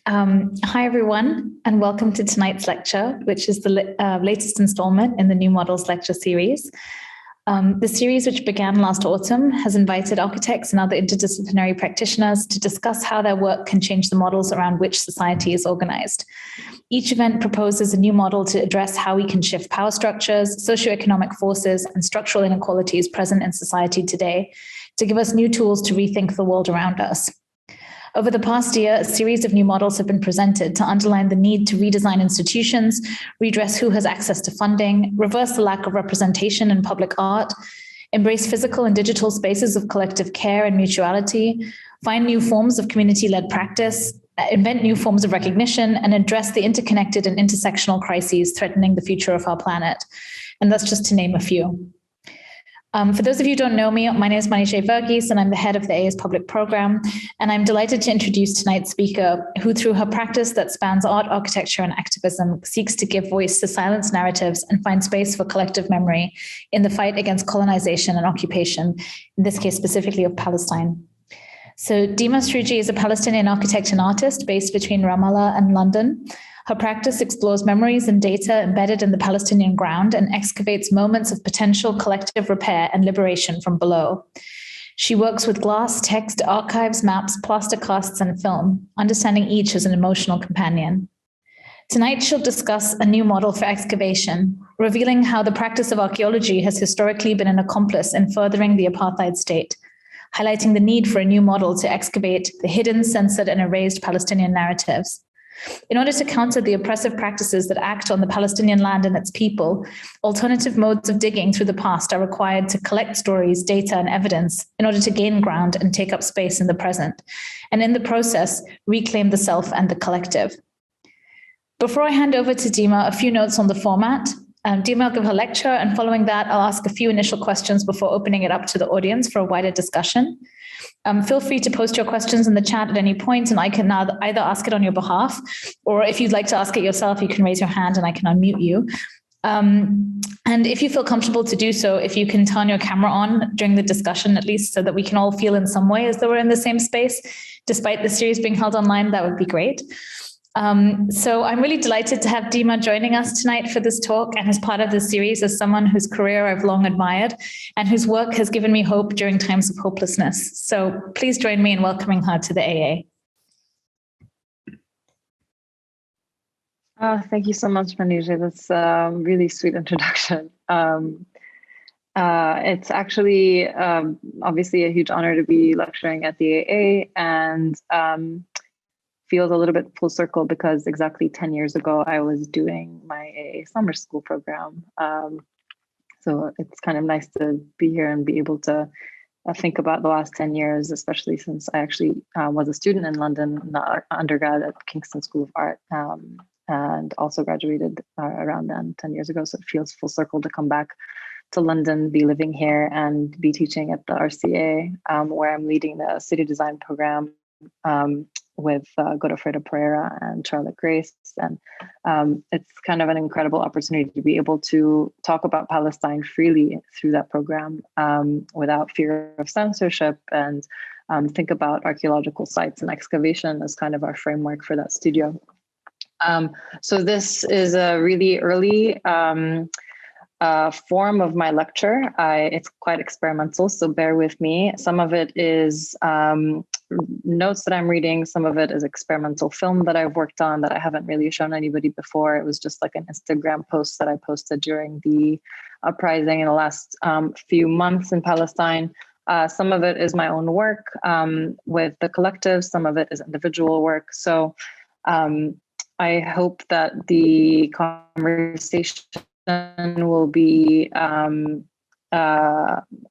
Hi, everyone, and welcome to tonight's lecture, which is the latest installment in the New Models lecture series. The series, which began last autumn, has invited architects and other interdisciplinary practitioners to discuss how their work can change the models around which society is organized. Each event proposes a new model to address how we can shift power structures, socio-economic forces, and structural inequalities present in society today to give us new tools to rethink the world around us. Over the past year, a series of new models have been presented to underline the need to redesign institutions, redress who has access to funding, reverse the lack of representation in public art, embrace physical and digital spaces of collective care and mutuality, find new forms of community-led practice, invent new forms of recognition, and address the interconnected and intersectional crises threatening the future of our planet. And that's just to name a few. For those of you who don't know me, my name is Manisha Verghese, and I'm the head of the AA's public program. And I'm delighted to introduce tonight's speaker, who through her practice that spans art, architecture, and activism, seeks to give voice to silenced narratives and find space for collective memory in the fight against colonization and occupation, in this case specifically of Palestine. So Dima Srouji is a Palestinian architect and artist based between Ramallah and London. Her practice explores memories and data embedded in the Palestinian ground and excavates moments of potential collective repair and liberation from below. She works with glass, text, archives, maps, plaster casts, and film, understanding each as an emotional companion. Tonight, she'll discuss a new model for excavation, revealing how the practice of archaeology has historically been an accomplice in furthering the apartheid state, highlighting the need for a new model to excavate the hidden, censored, and erased Palestinian narratives. In order to counter the oppressive practices that act on the Palestinian land and its people, alternative modes of digging through the past are required to collect stories, data, and evidence in order to gain ground and take up space in the present, and in the process, reclaim the self and the collective. Before I hand over to Dima, a few notes on the format. Dima will give her lecture, and following that, I'll ask a few initial questions before opening it up to the audience for a wider discussion. Feel free to post your questions in the chat at any point, and I can now either ask it on your behalf, or if you'd like to ask it yourself, you can raise your hand and I can unmute you. And if you feel comfortable to do so, if you can turn your camera on during the discussion, at least so that we can all feel in some way as though we're in the same space, despite the series being held online, that would be great. So I'm really delighted to have Dima joining us tonight for this talk and as part of this series as someone whose career I've long admired and whose work has given me hope during times of hopelessness. So please join me in welcoming her to the AA. Thank you so much, Manisha. That's a really sweet introduction. It's actually obviously a huge honor to be lecturing at the AA, and feels a little bit full circle because exactly 10 years ago, I was doing my AA summer school program. So it's kind of nice to be here and be able to think about the last 10 years, especially since I actually was a student in London, not undergrad at Kingston School of Art, and also graduated around then 10 years ago. So it feels full circle to come back to London, be living here, and be teaching at the RCA, where I'm leading the city design program with Godofredo Pereira and Charlotte Grace. And it's kind of an incredible opportunity to be able to talk about Palestine freely through that program without fear of censorship, and think about archaeological sites and excavation as kind of our framework for that studio. So this is a really early form of my lecture. It's quite experimental, so bear with me. Some of it is notes that I'm reading. Some of it is experimental film that I've worked on that I haven't really shown anybody before. It was just like an Instagram post that I posted during the Uprising in the last few months in Palestine. Some of it is my own work with the collective. Some of it is individual work. So I hope that the conversation will be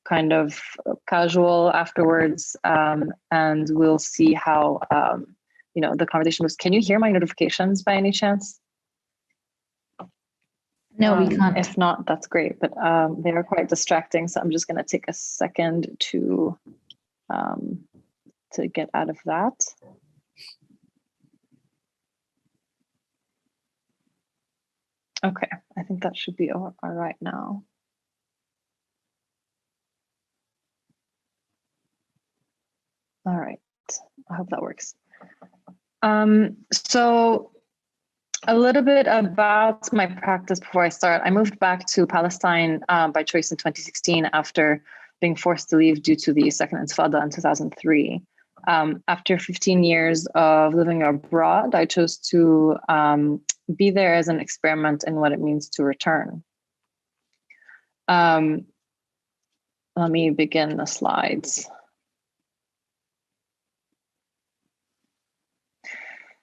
kind of casual afterwards, and we'll see how the conversation goes. Can you hear my notifications by any chance? No, we can't. If not, that's great, but they are quite distracting, so I'm just going to take a second to get out of that. Okay, I think that should be all right now. All right, I hope that works. So a little bit about my practice before I start. I moved back to Palestine by choice in 2016 after being forced to leave due to the Second Intifada in 2003. After 15 years of living abroad, I chose to be there as an experiment in what it means to return. Let me begin the slides.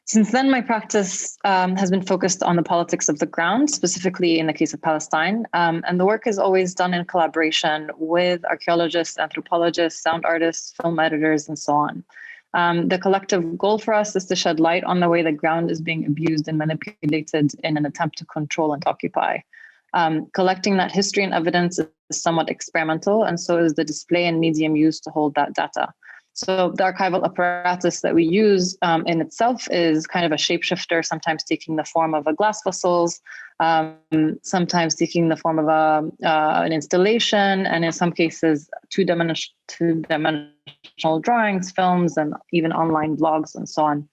Since then, my practice has been focused on the politics of the ground, specifically in the case of Palestine. And the work is always done in collaboration with archaeologists, anthropologists, sound artists, film editors, and so on. The collective goal for us is to shed light on the way the ground is being abused and manipulated in an attempt to control and occupy. Collecting that history and evidence is somewhat experimental, and so is the display and medium used to hold that data. So the archival apparatus that we use in itself is kind of a shapeshifter, sometimes taking the form of a glass vessels, sometimes taking the form of an installation, and in some cases, two-dimensional drawings, films, and even online blogs and so on.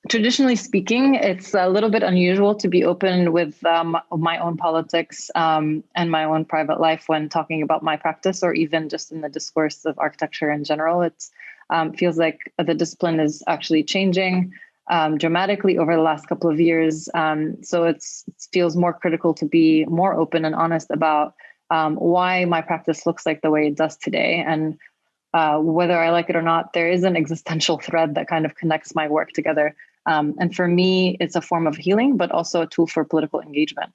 Traditionally speaking, it's a little bit unusual to be open with my own politics and my own private life when talking about my practice, or even just in the discourse of architecture in general. It feels like the discipline is actually changing dramatically over the last couple of years. So it feels more critical to be more open and honest about why my practice looks like the way it does today. And whether I like it or not, there is an existential thread that kind of connects my work together. And for me, it's a form of healing, but also a tool for political engagement.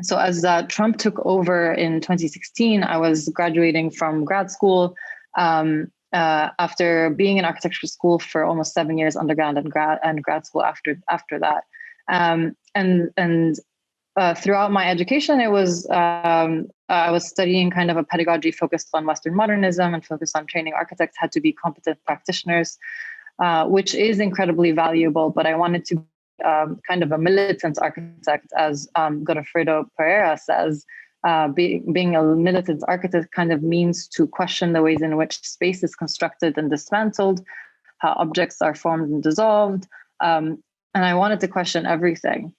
So as Trump took over in 2016, I was graduating from grad school after being in architecture school for almost 7 years, undergrad and grad school after that. Throughout my education, I was studying kind of a pedagogy focused on Western modernism and focused on training architects how to be competent practitioners, which is incredibly valuable. But I wanted to be kind of a militant architect, as Godofredo Pereira says. Being a militant architect kind of means to question the ways in which space is constructed and dismantled, how objects are formed and dissolved. And I wanted to question everything.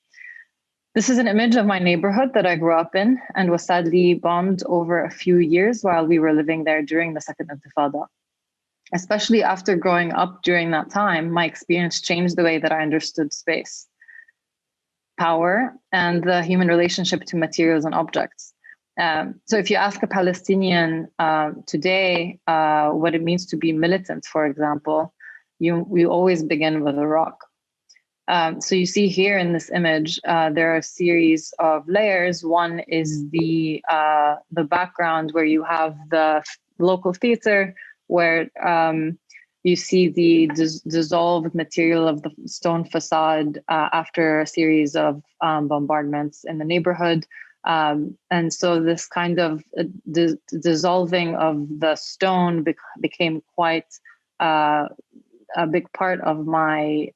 This is an image of my neighborhood that I grew up in and was sadly bombed over a few years while we were living there during the Second Intifada. Especially after growing up during that time, my experience changed the way that I understood space, power, and the human relationship to materials and objects. So if you ask a Palestinian today what it means to be militant, for example, you always begin with a rock. So you see here in this image, there are a series of layers. One is the background where you have the local theater, where you see the dissolved material of the stone facade after a series of bombardments in the neighborhood. And so this kind of dissolving of the stone became quite a big part of my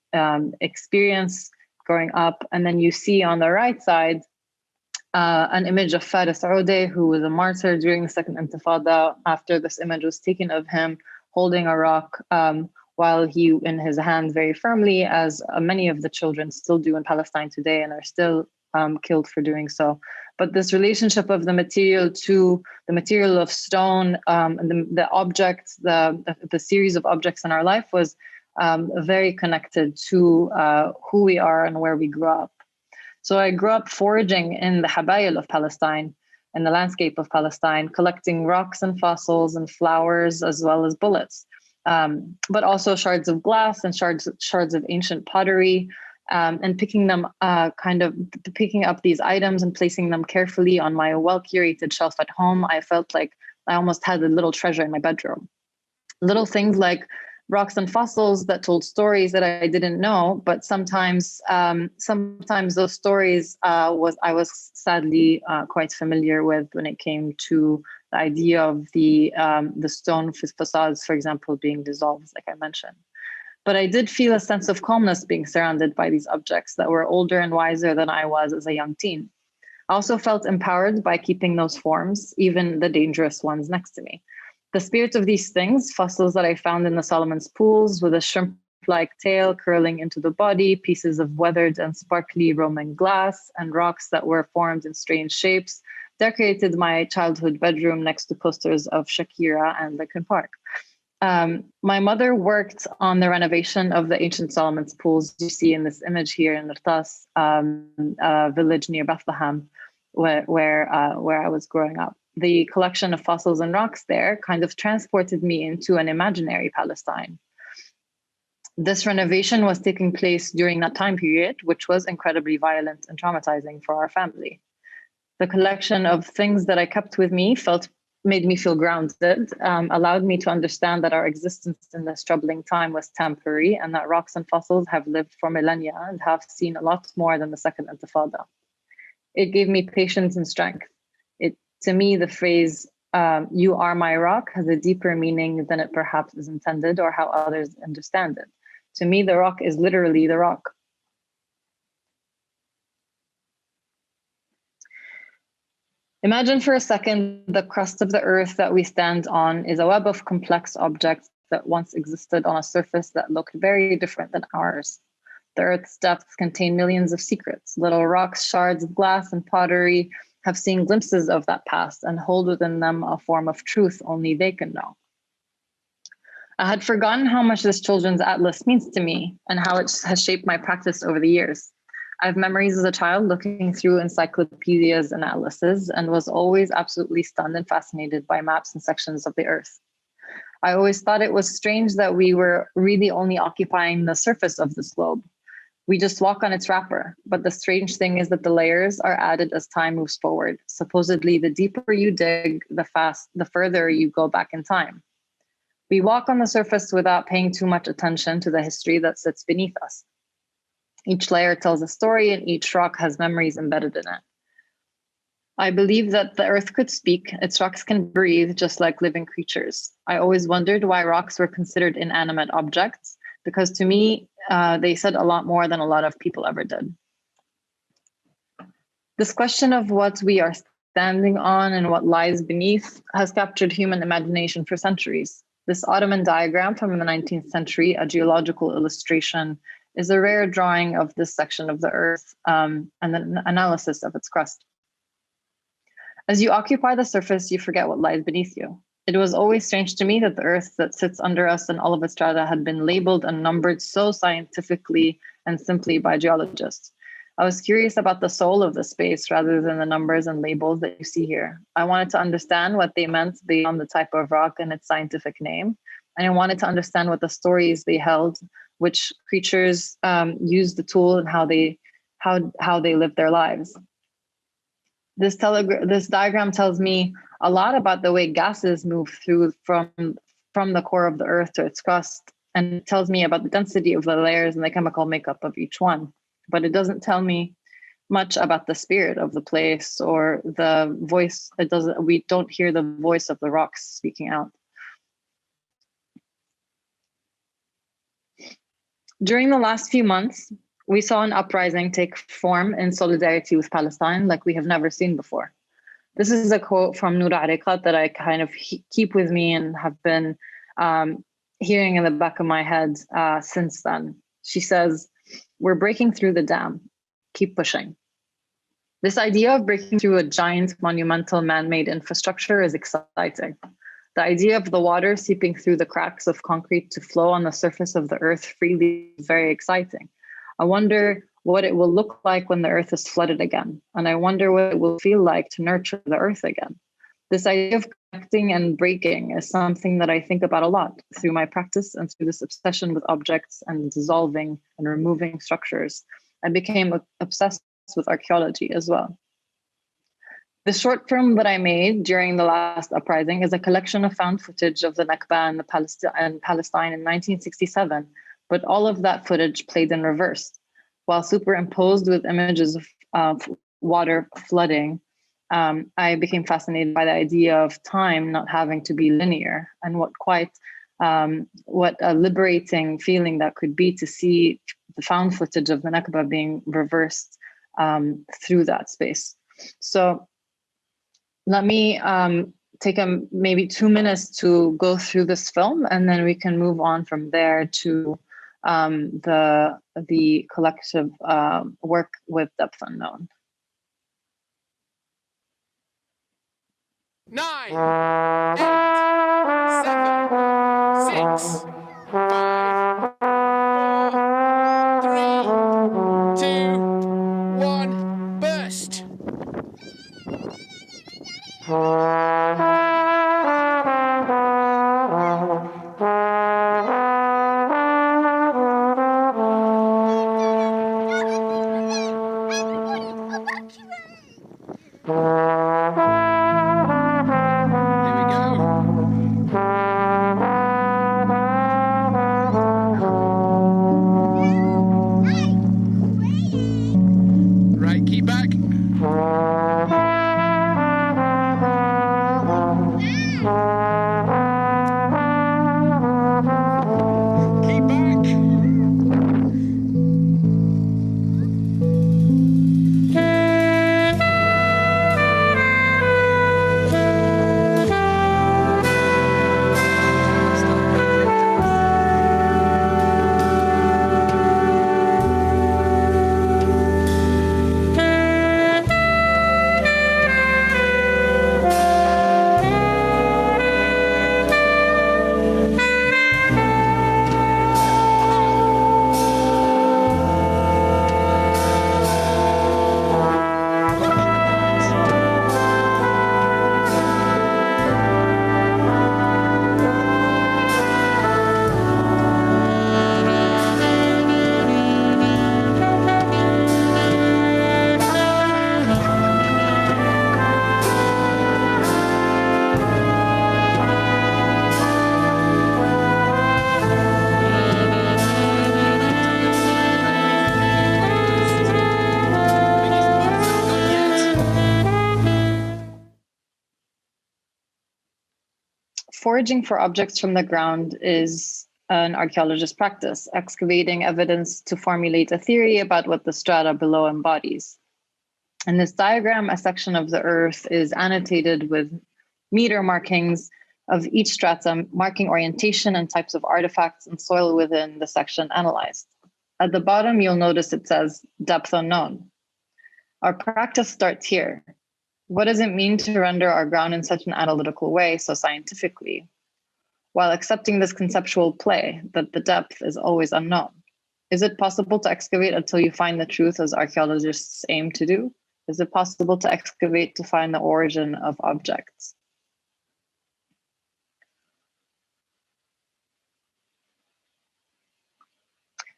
experience growing up. And then you see on the right side an image of Srouji, who was a martyr during the Second Intifada. After this image was taken of him holding a rock while he in his hand very firmly, as many of the children still do in Palestine today and are still killed for doing so. But this relationship of the material to the material of stone, and the objects, the series of objects in our life was very connected to who we are and where we grew up. So I grew up foraging in the Habayil of Palestine, in the landscape of Palestine, collecting rocks and fossils and flowers, as well as bullets, but also shards of glass and shards of ancient pottery, and picking up these items and placing them carefully on my well-curated shelf at home. I felt like I almost had a little treasure in my bedroom. Little things like rocks and fossils that told stories that I didn't know, but sometimes those stories I was sadly quite familiar with when it came to the idea of the stone facades, for example, being dissolved, like I mentioned. But I did feel a sense of calmness being surrounded by these objects that were older and wiser than I was as a young teen. I also felt empowered by keeping those forms, even the dangerous ones, next to me. The spirits of these things, fossils that I found in the Solomon's pools with a shrimp-like tail curling into the body, pieces of weathered and sparkly Roman glass, and rocks that were formed in strange shapes, decorated my childhood bedroom next to posters of Shakira and Lincoln Park. My mother worked on the renovation of the ancient Solomon's pools you see in this image here in Rtas, a village near Bethlehem, where I was growing up. The collection of fossils and rocks there kind of transported me into an imaginary Palestine. This renovation was taking place during that time period, which was incredibly violent and traumatizing for our family. The collection of things that I kept with me made me feel grounded, allowed me to understand that our existence in this troubling time was temporary and that rocks and fossils have lived for millennia and have seen a lot more than the Second Intifada. It gave me patience and strength. To me, the phrase, "you are my rock," has a deeper meaning than it perhaps is intended or how others understand it. To me, the rock is literally the rock. Imagine for a second the crust of the earth that we stand on is a web of complex objects that once existed on a surface that looked very different than ours. The earth's depths contain millions of secrets. Little rocks, shards of glass, and pottery have seen glimpses of that past and hold within them a form of truth only they can know. I had forgotten how much this children's atlas means to me and how it has shaped my practice over the years. I have memories as a child looking through encyclopedias and atlases and was always absolutely stunned and fascinated by maps and sections of the earth. I always thought it was strange that we were really only occupying the surface of this globe. We just walk on its wrapper, but the strange thing is that the layers are added as time moves forward. Supposedly, the deeper you dig, the further you go back in time. We walk on the surface without paying too much attention to the history that sits beneath us. Each layer tells a story and each rock has memories embedded in it. I believe that the earth could speak, its rocks can breathe just like living creatures. I always wondered why rocks were considered inanimate objects, because to me, they said a lot more than a lot of people ever did. This question of what we are standing on and what lies beneath has captured human imagination for centuries. This Ottoman diagram from the 19th century, a geological illustration, is a rare drawing of this section of the earth and an analysis of its crust. As you occupy the surface, you forget what lies beneath you. It was always strange to me that the earth that sits under us and all of its strata had been labeled and numbered so scientifically and simply by geologists. I was curious about the soul of the space rather than the numbers and labels that you see here. I wanted to understand what they meant beyond the type of rock and its scientific name. And I wanted to understand what the stories they held, which creatures used the tool and how they lived their lives. This diagram tells me a lot about the way gases move through from the core of the earth to its crust, and it tells me about the density of the layers and the chemical makeup of each one. But it doesn't tell me much about the spirit of the place or the voice. We don't hear the voice of the rocks speaking out. During the last few months, we saw an uprising take form in solidarity with Palestine like we have never seen before. This is a quote from Noura Ariqat that I kind of keep with me and have been hearing in the back of my head since then. She says, "We're breaking through the dam. Keep pushing." This idea of breaking through a giant monumental man-made infrastructure is exciting. The idea of the water seeping through the cracks of concrete to flow on the surface of the earth freely is very exciting. I wonder what it will look like when the earth is flooded again. And I wonder what it will feel like to nurture the earth again. This idea of connecting and breaking is something that I think about a lot through my practice and through this obsession with objects and dissolving and removing structures. I became obsessed with archaeology as well. The short film that I made during the last uprising is a collection of found footage of the Nakba and Palestine in 1967, but all of that footage played in reverse. While superimposed with images of water flooding, I became fascinated by the idea of time not having to be linear, and what a liberating feeling that could be to see the found footage of the Nakba being reversed through that space. So let me take maybe 2 minutes to go through this film, and then we can move on from there to the collective work with Depth Unknown. 9, 8, 7, 6, 5, 4, 3, 2, 1, burst. Foraging for objects from the ground is an archaeologist's practice, excavating evidence to formulate a theory about what the strata below embodies. In this diagram, a section of the earth is annotated with meter markings of each strata, marking orientation and types of artifacts and soil within the section analyzed. At the bottom, you'll notice it says depth unknown. Our practice starts here. What does it mean to render our ground in such an analytical way, so scientifically, while accepting this conceptual play that the depth is always unknown? Is it possible to excavate until you find the truth, as archaeologists aim to do? Is it possible to excavate to find the origin of objects?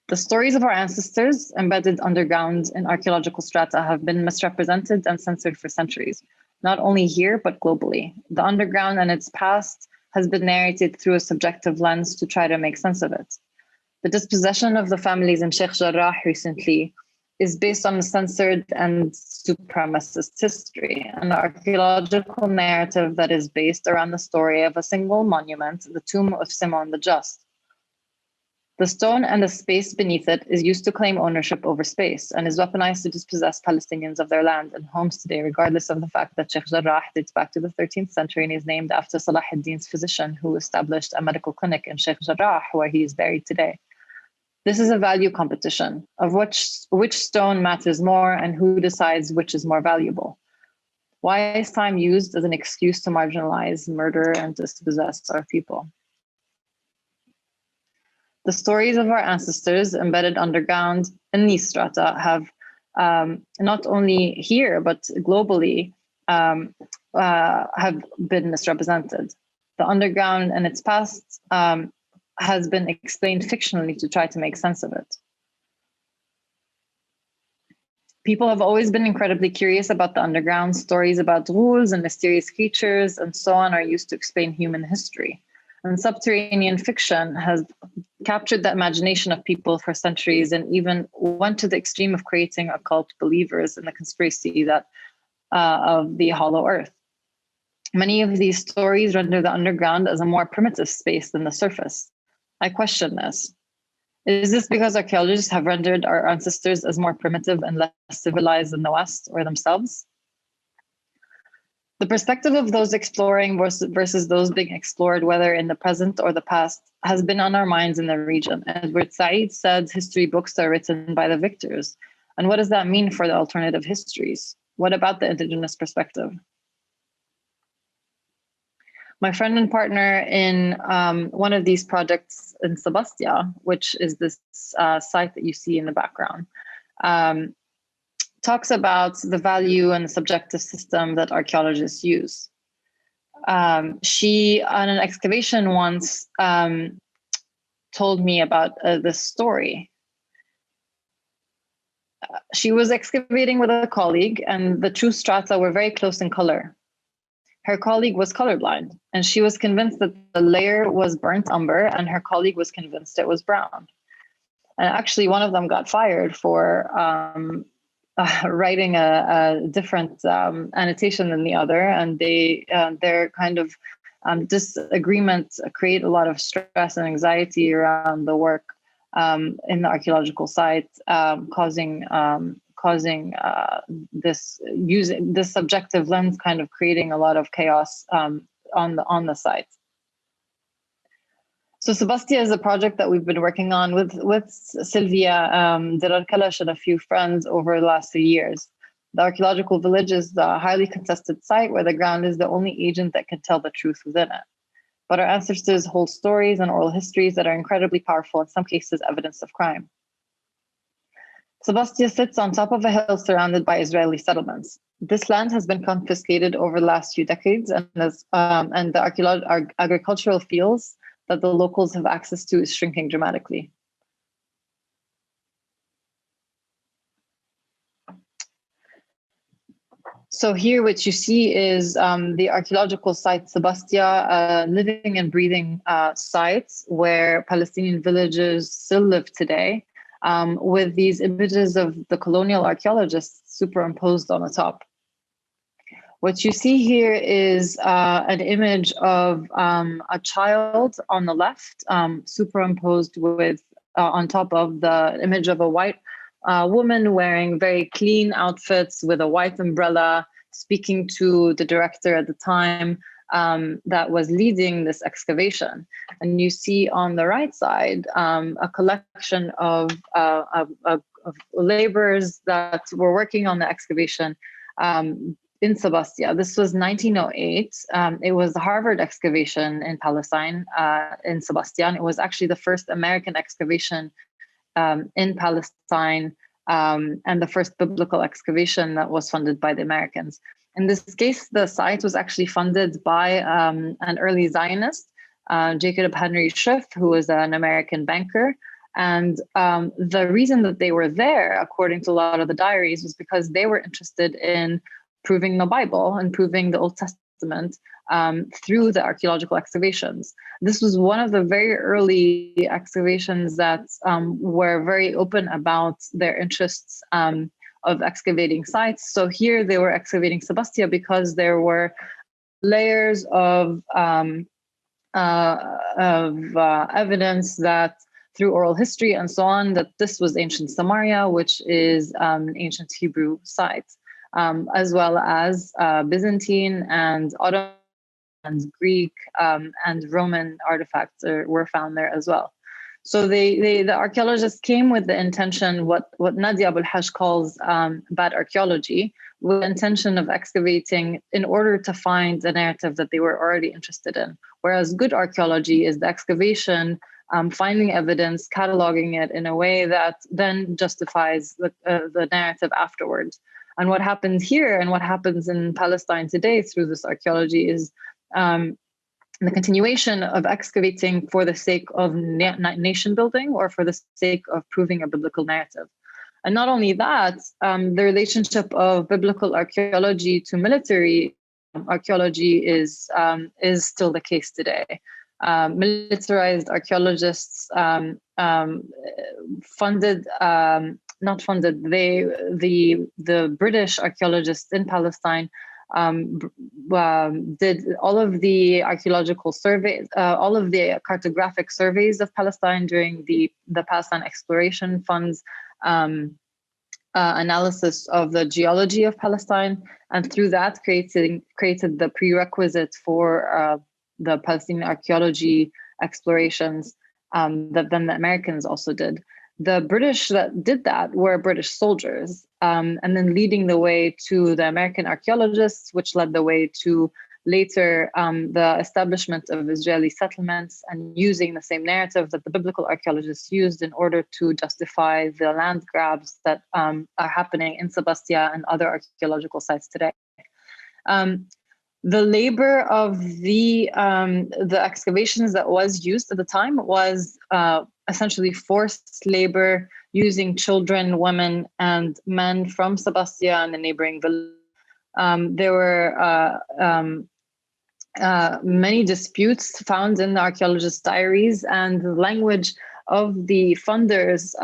The stories of our ancestors embedded underground in archaeological strata have been misrepresented and censored for centuries, not only here, but globally. The underground and its past has been narrated through a subjective lens to try to make sense of it. The dispossession of the families in Sheikh Jarrah recently is based on a censored and supremacist history, an archaeological narrative that is based around the story of a single monument, the tomb of Simon the Just. The stone and the space beneath it is used to claim ownership over space and is weaponized to dispossess Palestinians of their land and homes today, regardless of the fact that Sheikh Jarrah dates back to the 13th century and is named after Salah ad-Din's physician who established a medical clinic in Sheikh Jarrah, where he is buried today. This is a value competition of which stone matters more and who decides which is more valuable. Why is time used as an excuse to marginalize, murder, and dispossess our people? The stories of our ancestors embedded underground in these strata have not only here, but globally have been misrepresented. The underground and its past has been explained fictionally to try to make sense of it. People have always been incredibly curious about the underground. Stories about ghouls and mysterious creatures and so on are used to explain human history. And subterranean fiction has captured the imagination of people for centuries and even went to the extreme of creating occult believers in the conspiracy that of the hollow earth. Many of these stories render the underground as a more primitive space than the surface. I question this. Is this because archaeologists have rendered our ancestors as more primitive and less civilized than the West or themselves? The perspective of those exploring versus those being explored, whether in the present or the past, has been on our minds in the region. Edward Said said history books are written by the victors. And what does that mean for the alternative histories? What about the indigenous perspective? My friend and partner in one of these projects in Sebastia, which is this site that you see in the background, talks about the value and the subjective system that archaeologists use. She, on an excavation once, told me about this story. She was excavating with a colleague, and the two strata were very close in color. Her colleague was colorblind, and she was convinced that the layer was burnt umber, and her colleague was convinced it was brown. And actually, one of them got fired for writing a different annotation than the other, and their kind of disagreement create a lot of stress and anxiety around the work in the archaeological site, causing this subjective lens kind of creating a lot of chaos on the site. So Sebastia is a project that we've been working on with Sylvia Dirarkalash and a few friends over the last 3 years. The archaeological village is the highly contested site where the ground is the only agent that can tell the truth within it. But our ancestors hold stories and oral histories that are incredibly powerful, in some cases evidence of crime. Sebastia sits on top of a hill surrounded by Israeli settlements. This land has been confiscated over the last few decades, and the agricultural fields that the locals have access to is shrinking dramatically. So here what you see is the archaeological site Sebastia, living and breathing sites where Palestinian villages still live today, with these images of the colonial archaeologists superimposed on the top. What you see here is an image of a child on the left, superimposed with on top of the image of a white woman wearing very clean outfits with a white umbrella, speaking to the director at the time that was leading this excavation. And you see on the right side a collection of laborers that were working on the excavation in Sebastia. This was 1908. It was the Harvard excavation in Palestine, in Sebastia. And it was actually the first American excavation in Palestine, and the first biblical excavation that was funded by the Americans. In this case, the site was actually funded by an early Zionist, Jacob Henry Schiff, who was an American banker. And the reason that they were there, according to a lot of the diaries, was because they were interested in proving the Bible and proving the Old Testament through the archaeological excavations. This was one of the very early excavations that were very open about their interests of excavating sites. So here they were excavating Sebastia because there were layers of evidence that through oral history and so on, that this was ancient Samaria, which is an ancient Hebrew site. As well as Byzantine and Ottoman and Greek and Roman artifacts were found there as well. So the archaeologists came with the intention, what Nadia Abul-Hajj calls bad archaeology, with the intention of excavating in order to find the narrative that they were already interested in. Whereas good archaeology is the excavation, finding evidence, cataloging it in a way that then justifies the narrative afterwards. And what happens here and what happens in Palestine today through this archaeology is the continuation of excavating for the sake of nation building or for the sake of proving a biblical narrative. And not only that, the relationship of biblical archaeology to military archaeology is still the case today. Militarized archaeologists the British archaeologists in Palestine did all of the archaeological surveys, all of the cartographic surveys of Palestine during the Palestine exploration funds analysis of the geology of Palestine, and through that created the prerequisite for the Palestinian archaeology explorations that then the Americans also did. The British that did that were British soldiers, and then leading the way to the American archaeologists, which led the way to later the establishment of Israeli settlements, and using the same narrative that the biblical archaeologists used in order to justify the land grabs that are happening in Sebastia and other archaeological sites today. The labor of the excavations that was used at the time was essentially forced labor using children, women, and men from Sebastia and the neighboring villages. There were many disputes found in the archaeologists' diaries, and the language of the funders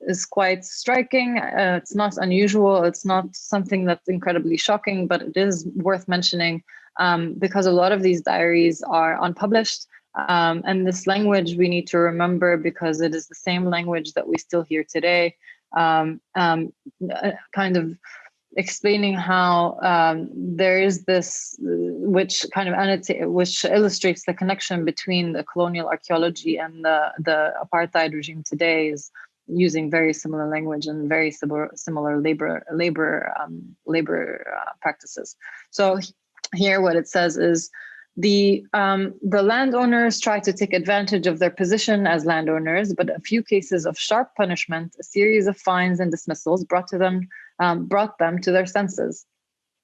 is quite striking. It's not unusual. It's not something that's incredibly shocking, but it is worth mentioning because a lot of these diaries are unpublished. And this language we need to remember because it is the same language that we still hear today, kind of explaining how there is this, which illustrates the connection between the colonial archaeology and the apartheid regime today, is using very similar language and very similar labor practices. So here, what it says is the landowners try to take advantage of their position as landowners, but a few cases of sharp punishment, a series of fines and dismissals brought them to their senses.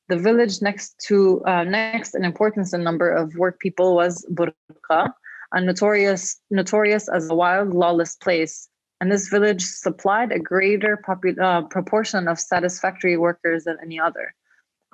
The village next in importance and number of work people was Burqa, a notorious as a wild, lawless place. And this village supplied a greater proportion of satisfactory workers than any other.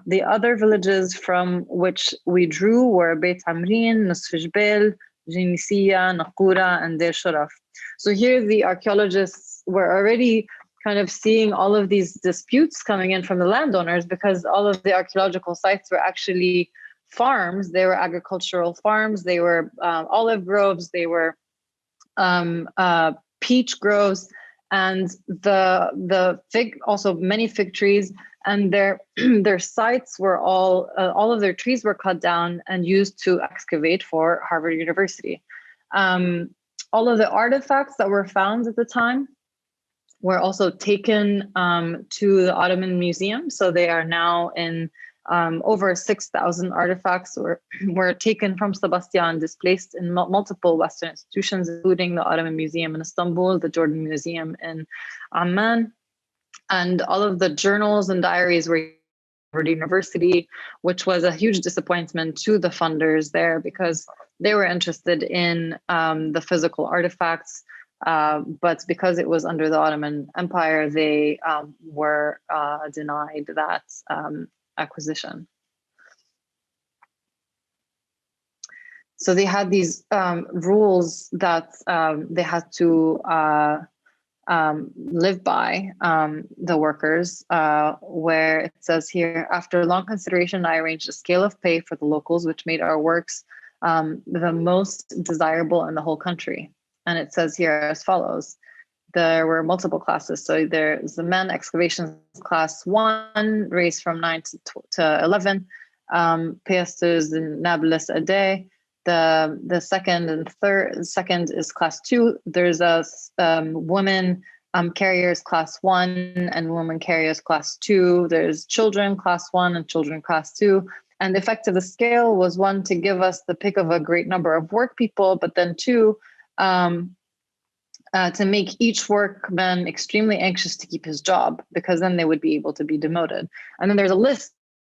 The other villages from which we drew were Beit Amrin, Nusf Jbel, Jinisiya, Naqura, and Deir Sharaf. So here the archaeologists were already kind of seeing all of these disputes coming in from the landowners, because all of the archaeological sites were actually farms. They were agricultural farms. They were olive groves. They were peach groves, and also many fig trees. And their sites were all of their trees were cut down and used to excavate for Harvard University. All of the artifacts that were found at the time were also taken to the Ottoman Museum. So they are now in over 6,000 artifacts were taken from Sebastia and displaced in multiple Western institutions, including the Ottoman Museum in Istanbul, the Jordan Museum in Amman. And all of the journals and diaries were at Harvard University, which was a huge disappointment to the funders there because they were interested in the physical artifacts. But because it was under the Ottoman Empire, they were denied that acquisition. So they had these rules that they had to live by, the workers, where it says here, after long consideration, I arranged a scale of pay for the locals, which made our works the most desirable in the whole country. And it says here as follows. There were multiple classes. So there's the men excavations class 1, raised from 9 to 11, Piasters and Nablus a day. The second is class 2. There's a women carriers class 1 and women carriers class 2. There's children class 1 and children class 2. And the effect of the scale was 1, to give us the pick of a great number of work people, but then 2, to make each workman extremely anxious to keep his job, because then they would be able to be demoted. And then there's a list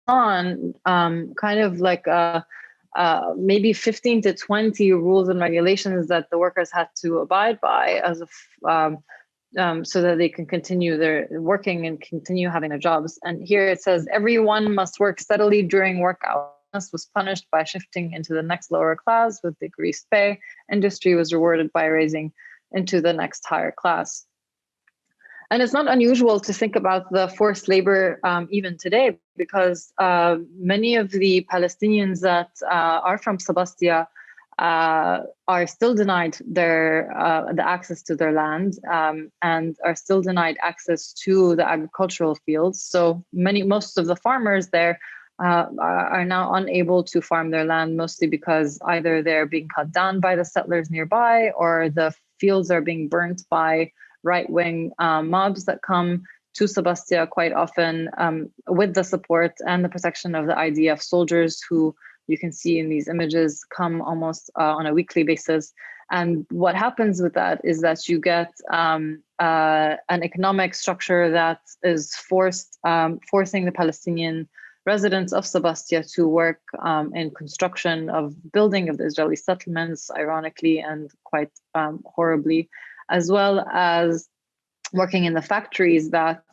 on kind of like maybe 15 to 20 rules and regulations that the workers had to abide by as so that they can continue their working and continue having their jobs. And here it says, everyone must work steadily during work hours. Was punished by shifting into the next lower class with decreased pay. Industry was rewarded by raising into the next higher class. And it's not unusual to think about the forced labor even today, because many of the Palestinians that are from Sebastia are still denied the access to their land, and are still denied access to the agricultural fields. So most of the farmers there are now unable to farm their land, mostly because either they're being cut down by the settlers nearby, or the fields are being burnt by right-wing mobs that come to Sebastia quite often, with the support and the protection of the IDF soldiers, who you can see in these images come almost on a weekly basis. And what happens with that is that you get an economic structure that is forcing the Palestinian residents of Sebastia to work in construction of building of the Israeli settlements, ironically and quite horribly, as well as working in the factories that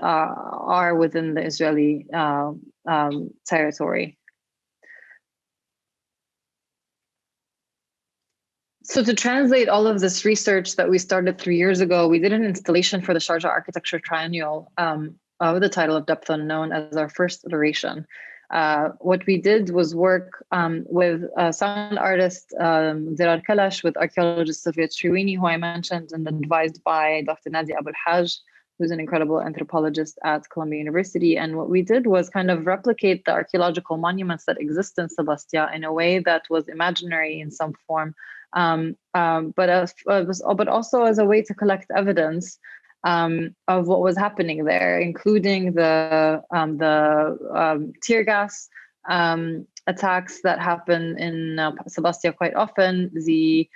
are within the Israeli territory. So to translate all of this research that we started 3 years ago, we did an installation for the Sharjah Architecture Triennial with the title of Depth Unknown as our first iteration. What we did was work with sound artist Dirar Kalash, with archaeologist Sofia Triwini, who I mentioned, and advised by Dr. Nadia Abul Haj, who's an incredible anthropologist at Columbia University. And what we did was kind of replicate the archaeological monuments that exist in Sebastia in a way that was imaginary in some form, but also as a way to collect evidence of what was happening there, including the tear gas attacks that happen in Sebastia quite often, the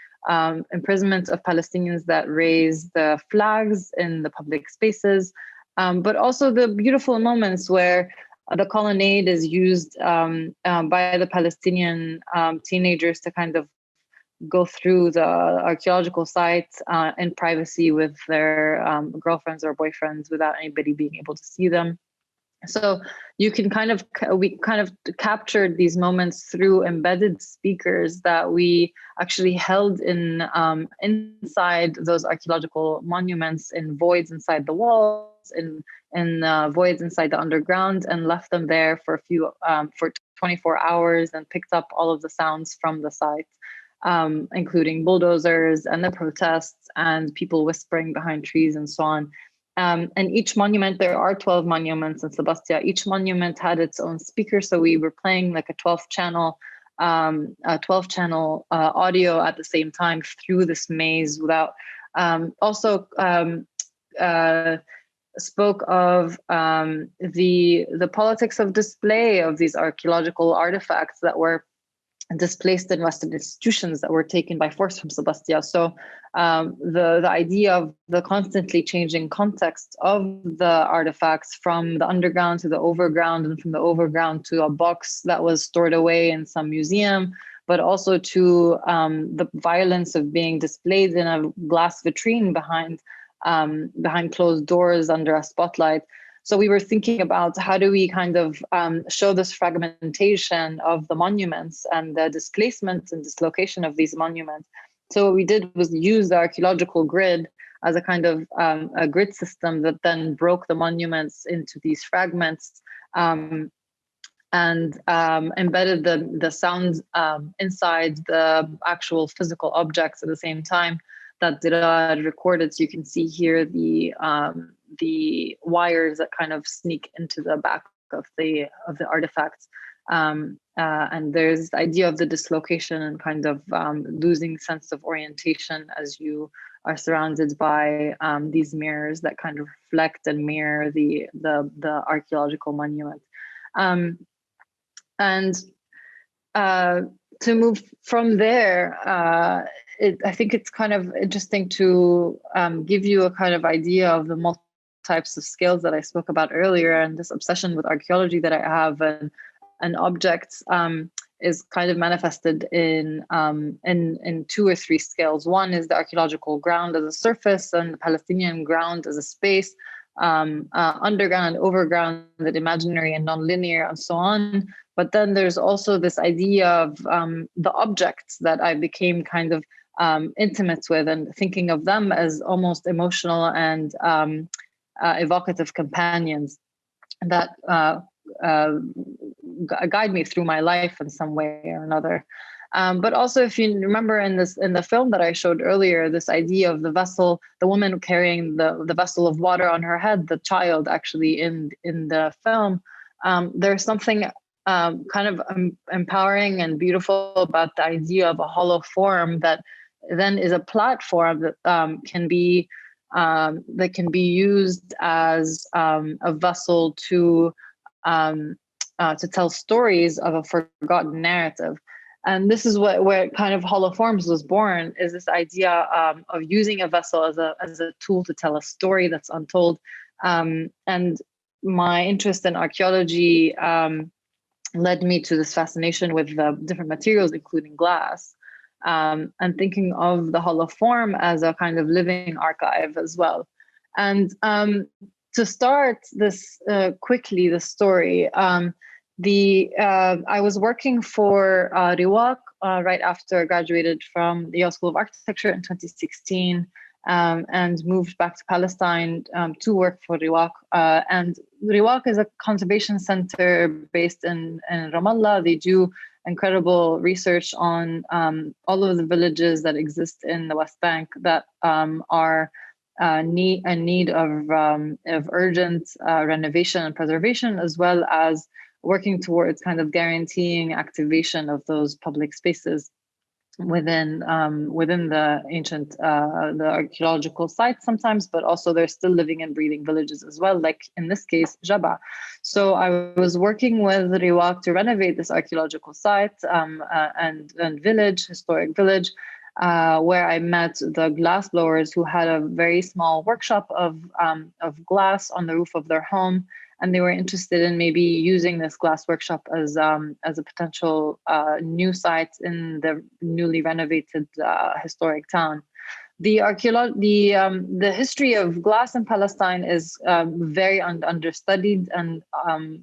imprisonment of Palestinians that raise the flags in the public spaces, but also the beautiful moments where the colonnade is used by the Palestinian teenagers to kind of go through the archaeological sites in privacy with their girlfriends or boyfriends without anybody being able to see them. So you can we kind of captured these moments through embedded speakers that we actually held in inside those archaeological monuments, in voids inside the walls, in voids inside the underground, and left them there for 24 hours and picked up all of the sounds from the site. Including bulldozers and the protests and people whispering behind trees and so on. And each monument, there are 12 monuments in Sebastia. Each monument had its own speaker, so we were playing like a 12-channel audio at the same time through this maze. Without spoke of the politics of display of these archaeological artifacts that were displaced in Western institutions that were taken by force from Sebastia. So the idea of the constantly changing context of the artifacts, from the underground to the overground, and from the overground to a box that was stored away in some museum, but also to the violence of being displayed in a glass vitrine behind closed doors under a spotlight. So we were thinking about how do we kind of show this fragmentation of the monuments and the displacement and dislocation of these monuments. So what we did was use the archaeological grid as a kind of a grid system that then broke the monuments into these fragments and embedded the sound inside the actual physical objects at the same time that Dirar recorded. So you can see here the wires that kind of sneak into the back of the artifacts, and there's this idea of the dislocation and kind of losing sense of orientation as you are surrounded by these mirrors that kind of reflect and mirror the archaeological monument. To move from there, I think it's kind of interesting to give you a kind of idea of the multiple types of skills that I spoke about earlier, and this obsession with archaeology that I have and objects is kind of manifested in 2 or 3 skills. One is the archaeological ground as a surface, and the Palestinian ground as a space, underground and overground, that imaginary and nonlinear, and so on. But then there's also this idea of the objects that I became kind of intimate with, and thinking of them as almost emotional and evocative companions that guide me through my life in some way or another. But also, if you remember in the film that I showed earlier, this idea of the vessel, the woman carrying the vessel of water on her head, the child actually in the film, there's something kind of empowering and beautiful about the idea of a hollow form that then is a platform that can be used as a vessel to tell stories of a forgotten narrative. And this is where kind of Hollow Forms was born, is this idea of using a vessel as a tool to tell a story that's untold. And my interest in archaeology led me to this fascination with different materials, including glass, and thinking of the Hollow Form as a kind of living archive as well. And to start this quickly, the story, I was working for Riwaq right after I graduated from the Yale School of Architecture in 2016, and moved back to Palestine to work for Riwaq. And Riwaq is a conservation center based in Ramallah. They do incredible research on all of the villages that exist in the West Bank that are in need of urgent renovation and preservation, as well as working towards kind of guaranteeing activation of those public spaces within the ancient the archaeological sites sometimes, but also they're still living and breathing villages as well, like in this case Jaba. So I was working with Riwaq to renovate this archaeological site and historic village, where I met the glass blowers who had a very small workshop of glass on the roof of their home. And they were interested in maybe using this glass workshop as a potential new site in the newly renovated historic town. The history of glass in Palestine is very understudied and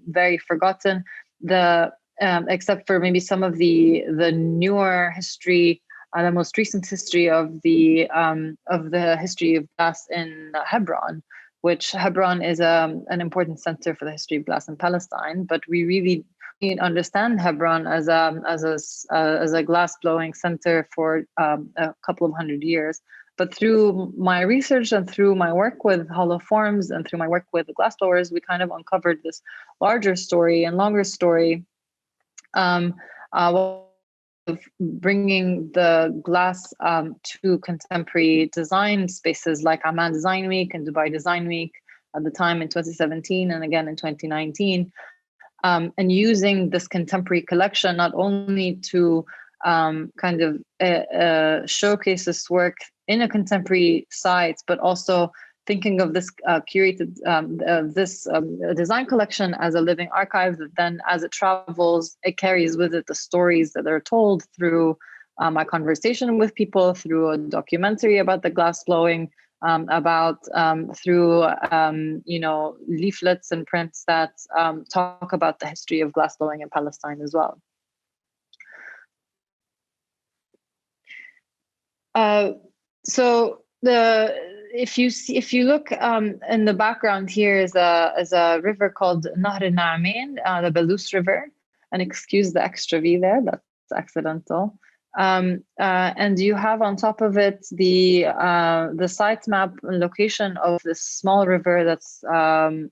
very forgotten. Except for maybe some of the newer history, the most recent history of the history of glass in Hebron, which Hebron is an important center for the history of glass in Palestine. But we really need to understand Hebron as a glass blowing center for a couple of hundred years. But through my research and through my work with Hollow Forms and through my work with the glass blowers, we kind of uncovered this larger story and longer story of bringing the glass to contemporary design spaces like Amman Design Week and Dubai Design Week at the time in 2017 and again in 2019, and using this contemporary collection not only to kind of showcase this work in a contemporary site, but also thinking of this curated design collection as a living archive that then, as it travels, it carries with it the stories that are told through my conversation with people, through a documentary about the glass blowing, through leaflets and prints that talk about the history of glass blowing in Palestine as well. If you look in the background here is a river called Nahr al-Na'amain, the Belus River, and excuse the extra V there, that's accidental. And you have on top of it the site map and location of this small river that's kind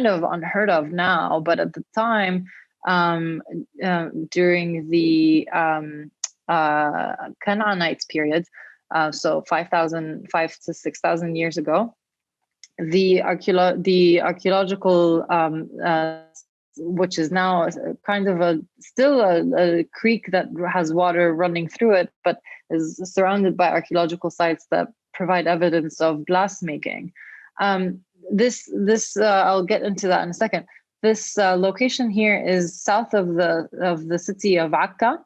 of unheard of now, but at the time during the Canaanite period. So 5,000 to 6,000 years ago, the archaeological, which is now kind of still a creek that has water running through it, but is surrounded by archaeological sites that provide evidence of glass making. I'll get into that in a second. This location here is south of the city of Akka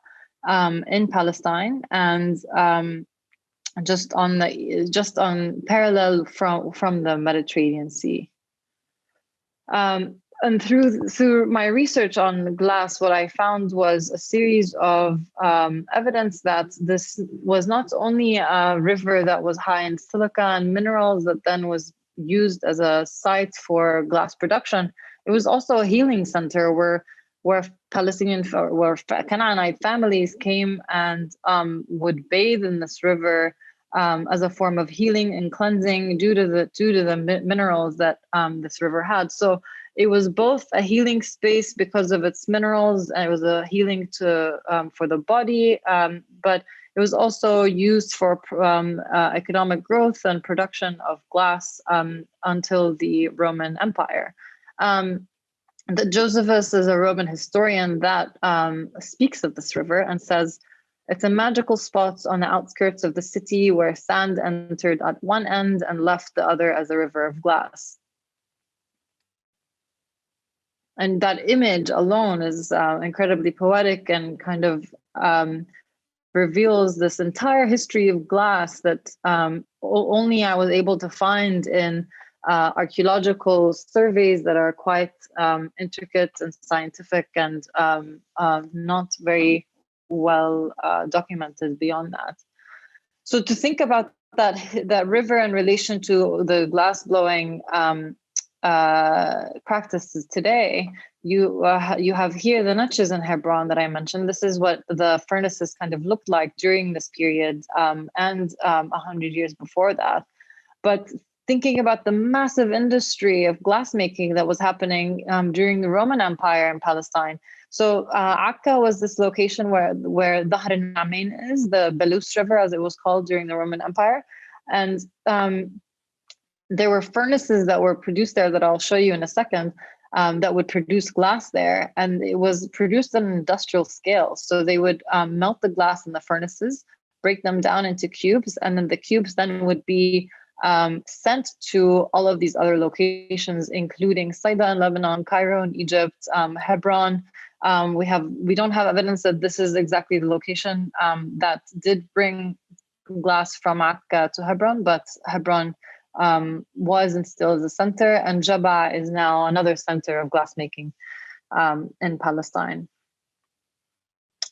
in Palestine, and just on parallel from the Mediterranean Sea. And through my research on glass, what I found was a series of evidence that this was not only a river that was high in silica and minerals that then was used as a site for glass production, it was also a healing center where Palestinian where Canaanite families came and would bathe in this river as a form of healing and cleansing due to the minerals that this river had. So it was both a healing space because of its minerals, and it was a healing for the body, but it was also used for economic growth and production of glass until the Roman Empire. Josephus is a Roman historian that speaks of this river and says, it's a magical spot on the outskirts of the city where sand entered at one end and left the other as a river of glass. And that image alone is incredibly poetic and kind of reveals this entire history of glass that only I was able to find in archaeological surveys that are quite intricate and scientific and not very well documented beyond that. So to think about that river in relation to the glass blowing practices today, you have here the niches in Hebron that I mentioned. This is what the furnaces kind of looked like during this period and 100 years before that. But thinking about the massive industry of glassmaking that was happening during the Roman Empire in Palestine. So Akka was this location where Dahr al-Na'amain is, the Belus River as it was called during the Roman Empire. And there were furnaces that were produced there that I'll show you in a second that would produce glass there. And it was produced on an industrial scale. So they would melt the glass in the furnaces, break them down into cubes, and then the cubes then would be sent to all of these other locations, including Saida in Lebanon, Cairo in Egypt, Hebron. We don't have evidence that this is exactly the location that did bring glass from Akka to Hebron, but Hebron was and still is a center, and Jabba is now another center of glassmaking in Palestine.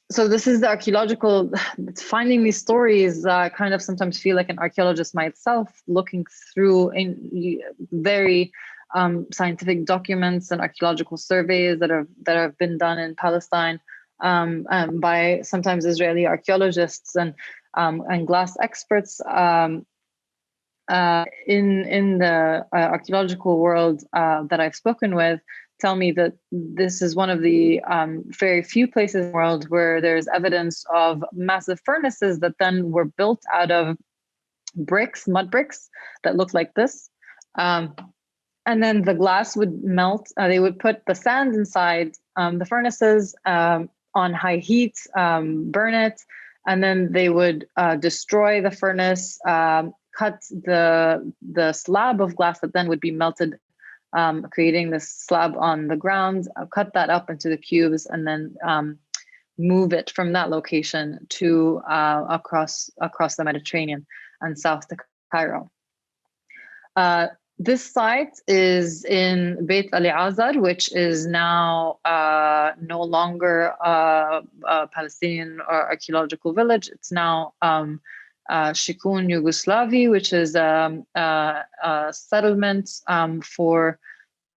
So this is the archaeological, finding these stories kind of sometimes feel like an archaeologist myself, looking through in very scientific documents and archaeological surveys that have been done in Palestine by sometimes Israeli archaeologists and glass experts in the archaeological world that I've spoken with. Tell me that this is one of the very few places in the world where there's evidence of massive furnaces that then were built out of bricks, mud bricks that look like this. And then the glass would melt. They would put the sand inside the furnaces on high heat, burn it, and then they would destroy the furnace, cut the slab of glass that then would be melted, creating this slab on the ground, cut that up into the cubes, and then move it from that location to across the Mediterranean and south to Cairo. This site is in Beit Ali Azar, which is now no longer a Palestinian or archaeological village. It's now Shikun Yugoslavi, which is a settlement for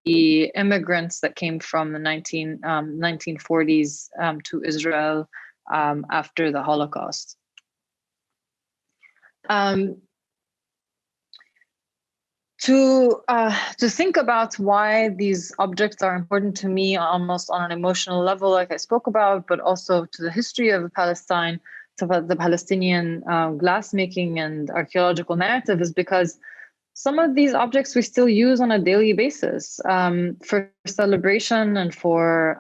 the immigrants that came from the 1940s to Israel after the Holocaust. To think about why these objects are important to me almost on an emotional level, like I spoke about, but also to the history of Palestine, to the Palestinian glassmaking and archaeological narrative, is because some of these objects we still use on a daily basis for celebration and for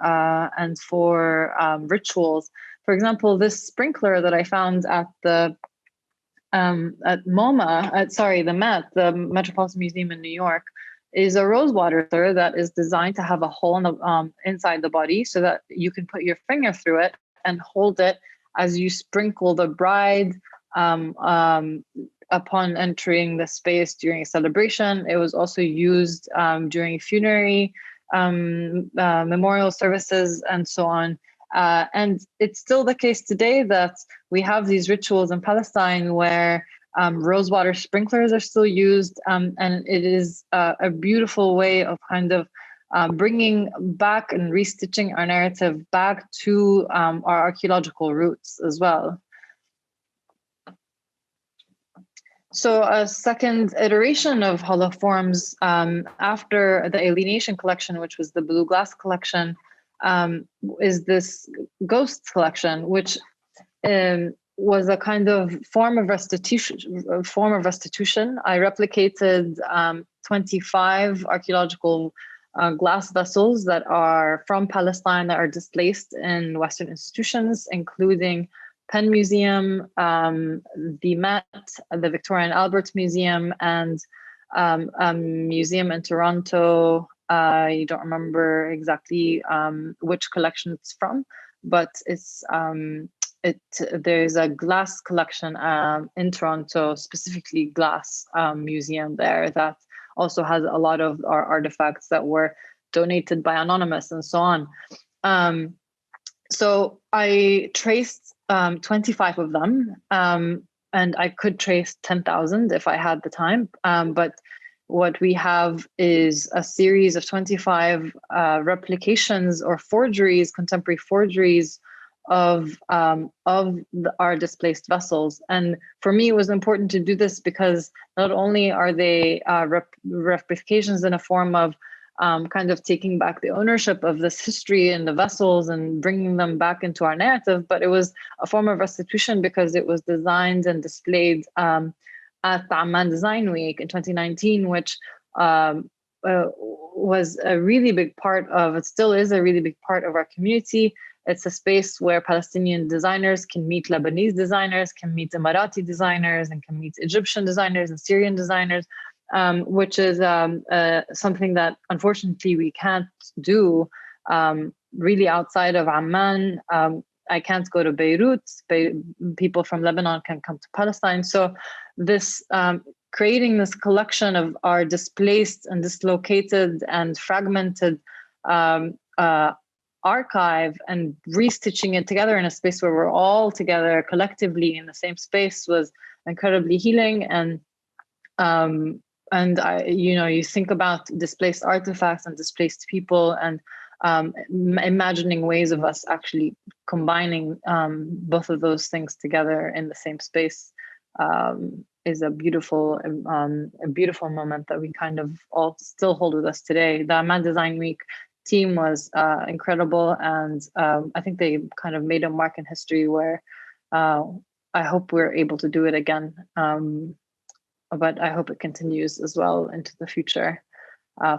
rituals. For example, this sprinkler that I found at the the Met, the Metropolitan Museum in New York, is a rosewater that is designed to have a hole in the, inside the body so that you can put your finger through it and hold it as you sprinkle the bride upon entering the space during a celebration. It was also used during funerary memorial services and so on. And it's still the case today that we have these rituals in Palestine where Rosewater sprinklers are still used, and it is a beautiful way of kind of bringing back and restitching our narrative back to our archaeological roots as well. So a second iteration of holoforms after the alienation collection, which was the blue glass collection, is this ghosts collection, which was a kind of form of restitution. I replicated 25 archaeological glass vessels that are from Palestine that are displaced in Western institutions, including Penn Museum, the Met, the Victoria and Albert Museum, and a museum in Toronto. I don't remember exactly which collection it's from, but it's there's a glass collection in Toronto, specifically glass museum there, that also has a lot of our artifacts that were donated by Anonymous and so on. So I traced 25 of them, and I could trace 10,000 if I had the time. But what we have is a series of 25 replications or forgeries, contemporary forgeries of our displaced vessels. And for me, it was important to do this because not only are they replications in a form of kind of taking back the ownership of this history and the vessels and bringing them back into our narrative, but it was a form of restitution because it was designed and displayed at the Amman Design Week in 2019, which was a really big part of, it still is a really big part of our community. It's a space where Palestinian designers can meet Lebanese designers, can meet Emirati designers, and can meet Egyptian designers and Syrian designers. Which is something that unfortunately we can't do really outside of Amman. I can't go to Beirut. People from Lebanon can come to Palestine. So this creating this collection of our displaced and dislocated and fragmented archive and restitching it together in a space where we're all together collectively in the same space was incredibly healing. And you think about displaced artifacts and displaced people, and imagining ways of us actually combining both of those things together in the same space is a beautiful moment that we kind of all still hold with us today. The Amman Design Week team was incredible, and I think they kind of made a mark in history where I hope we're able to do it again. But I hope it continues as well into the future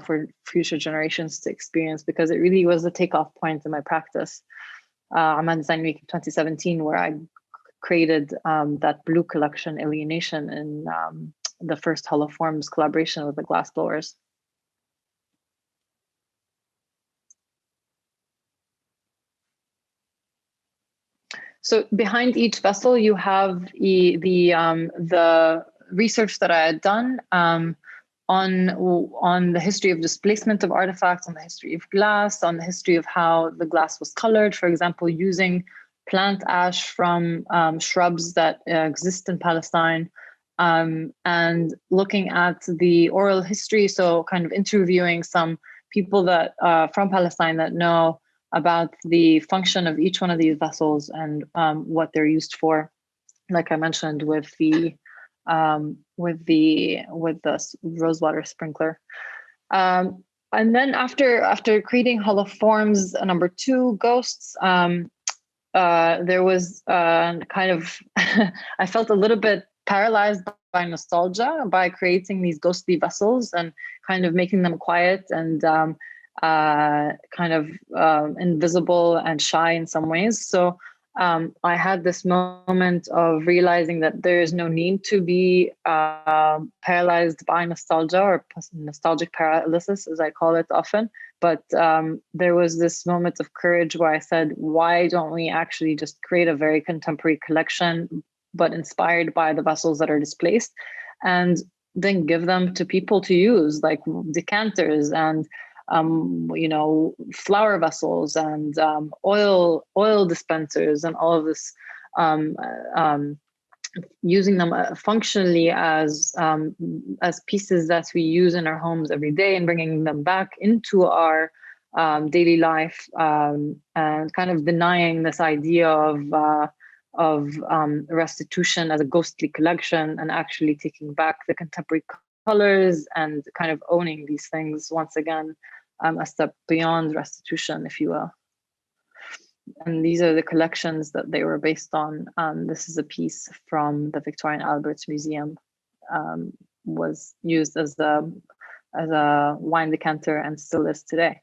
for future generations to experience, because it really was a takeoff point in my practice. Amman Design Week 2017, where I created that blue collection, Alienation, in the first holoforms collaboration with the glassblowers. So behind each vessel, you have the research that I had done on the history of displacement of artifacts, on the history of glass, on the history of how the glass was colored, for example, using plant ash from shrubs that exist in Palestine, and looking at the oral history, so kind of interviewing some people that from Palestine that know about the function of each one of these vessels and what they're used for, like I mentioned with the rosewater sprinkler. And then after creating holoforms number 2, ghosts, there was kind of I felt a little bit paralyzed by nostalgia by creating these ghostly vessels and kind of making them quiet and kind of invisible and shy in some ways. So I had this moment of realizing that there is no need to be paralyzed by nostalgia, or nostalgic paralysis, as I call it often. But there was this moment of courage where I said, why don't we actually just create a very contemporary collection, but inspired by the vessels that are displaced, and then give them to people to use, like decanters and flower vessels and oil dispensers and all of this using them functionally as pieces that we use in our homes every day, and bringing them back into our daily life, and kind of denying this idea of restitution as a ghostly collection, and actually taking back the contemporary colors and kind of owning these things once again, a step beyond restitution, if you will. And these are the collections that they were based on. This is a piece from the Victoria and Albert Museum, was used as a wine decanter and still is today.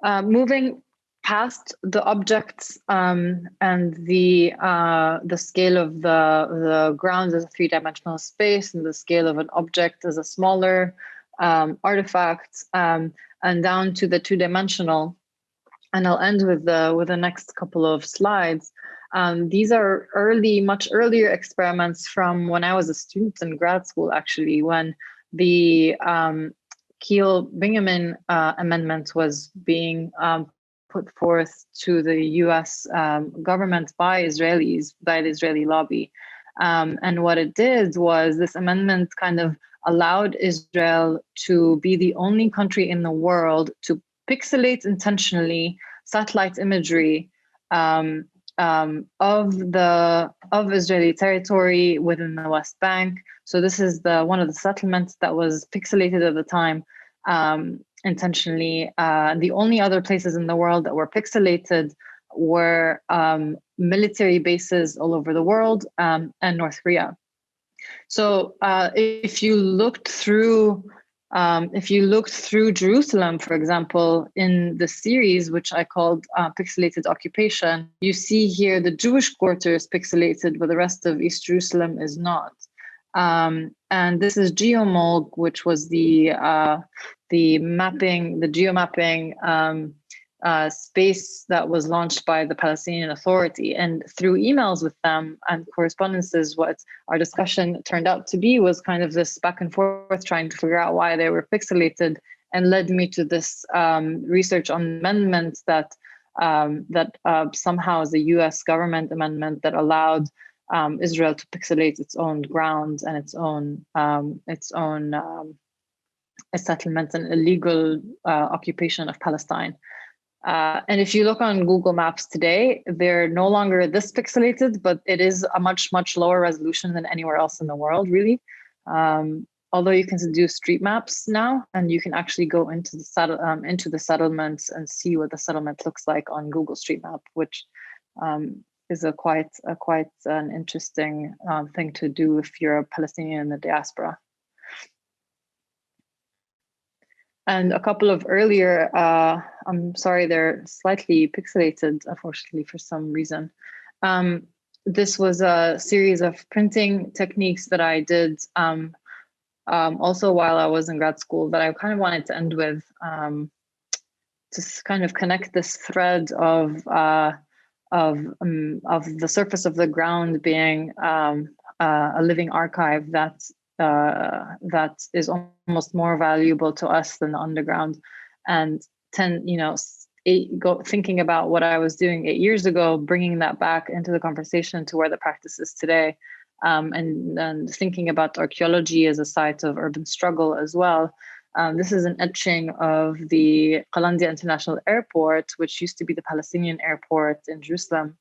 Moving past the objects and the scale of the ground as a three-dimensional space, and the scale of an object as a smaller artifact, and down to the two-dimensional. And I'll end with the next couple of slides. These are much earlier experiments from when I was a student in grad school, actually, when the Keel-Bingaman amendment was being put forth to the US government by Israelis, by the Israeli lobby. And what it did was, this amendment kind of allowed Israel to be the only country in the world to pixelate intentionally satellite imagery of Israeli territory within the West Bank. So this is one of the settlements that was pixelated at the time, intentionally. The only other places in the world that were pixelated were military bases all over the world, and North Korea. So if you looked through Jerusalem, for example, in the series, which I called Pixelated Occupation, you see here the Jewish quarters pixelated, but the rest of East Jerusalem is not. And this is GeoMolg, which was the geomapping space that was launched by the Palestinian Authority. And through emails with them and correspondences, what our discussion turned out to be was kind of this back and forth, trying to figure out why they were pixelated, and led me to this research on amendments that somehow is a US government amendment that allowed Israel to pixelate its own ground and its own settlement and illegal occupation of Palestine. And if you look on Google Maps today, they're no longer this pixelated, but it is a much, much lower resolution than anywhere else in the world, really. Although you can do street maps now, and you can actually go into the settlements and see what the settlement looks like on Google Street Map, which is quite an interesting thing to do if you're a Palestinian in the diaspora. And a couple of earlier, I'm sorry, they're slightly pixelated, unfortunately, for some reason. This was a series of printing techniques that I did also while I was in grad school, that I kind of wanted to end with, to kind of connect this thread of the surface of the ground being a living archive that is almost more valuable to us than the underground. And thinking about what I was doing 8 years ago, bringing that back into the conversation to where the practice is today, and thinking about archaeology as a site of urban struggle as well. This is an etching of the Qalandia International Airport, which used to be the Palestinian airport in Jerusalem,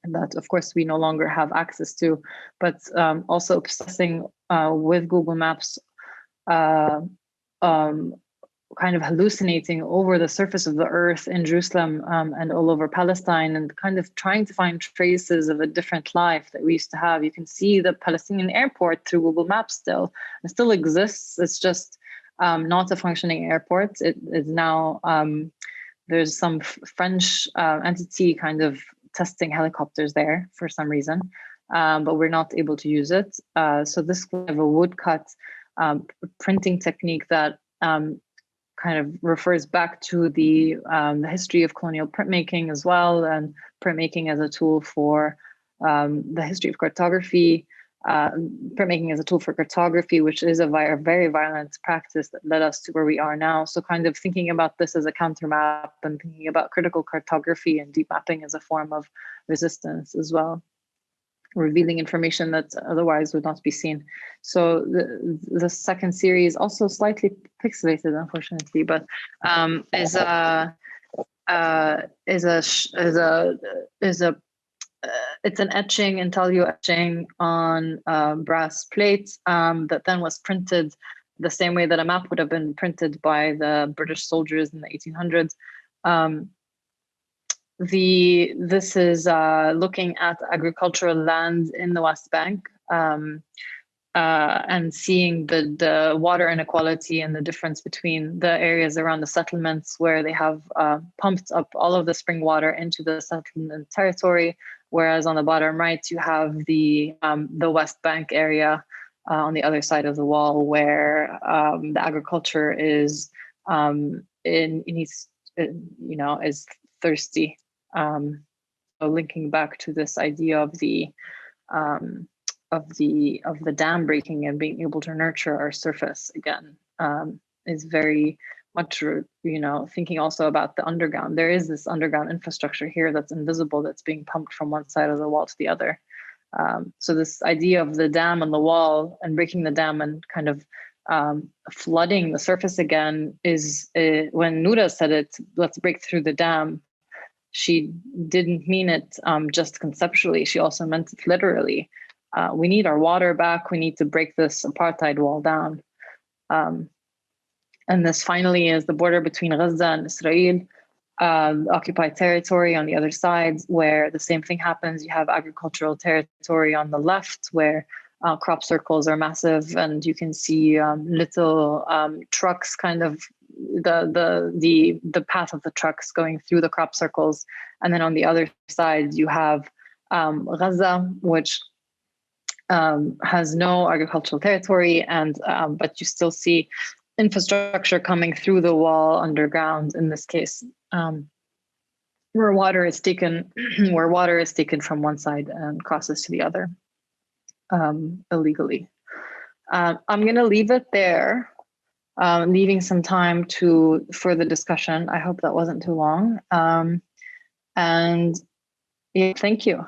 that of course we no longer have access to, but also obsessing with Google Maps, kind of hallucinating over the surface of the earth in Jerusalem and all over Palestine, and kind of trying to find traces of a different life that we used to have. You can see the Palestinian airport through Google Maps still. It still exists. It's just not a functioning airport. It is now, there's some French entity kind of testing helicopters there for some reason, but we're not able to use it. So this kind of a woodcut printing technique that kind of refers back to the history of colonial printmaking as well, and printmaking as a tool for the history of cartography, printmaking as a tool for cartography, which is a very violent practice that led us to where we are now. So kind of thinking about this as a counter map, and thinking about critical cartography and deep mapping as a form of resistance as well. revealing information that otherwise would not be seen. So the second series, also slightly pixelated, unfortunately, but it's an etching, intaglio etching on brass plates that then was printed the same way that a map would have been printed by the British soldiers in the 1800s. This is looking at agricultural land in the West Bank and seeing the water inequality and the difference between the areas around the settlements where they have pumped up all of the spring water into the settlement territory, whereas on the bottom right you have the West Bank area on the other side of the wall where the agriculture is is thirsty. So linking back to this idea of the dam breaking and being able to nurture our surface again is very much, thinking also about the underground. There is this underground infrastructure here that's invisible, that's being pumped from one side of the wall to the other. So this idea of the dam and the wall and breaking the dam and kind of flooding the surface again is when Noura said it, let's break through the dam. She didn't mean it just conceptually. She also meant it literally. We need our water back. We need to break this apartheid wall down. And this finally is the border between Gaza and Israel, occupied territory on the other side, where the same thing happens. You have agricultural territory on the left, where crop circles are massive, and you can see little trucks, kind of the path of the trucks going through the crop circles. And then on the other side, you have Gaza, which has no agricultural territory, and but you still see infrastructure coming through the wall underground. In this case, where water is taken from one side and crosses to the other illegally. I'm going to leave it there, leaving some time for the discussion. I hope that wasn't too long. And yeah, thank you.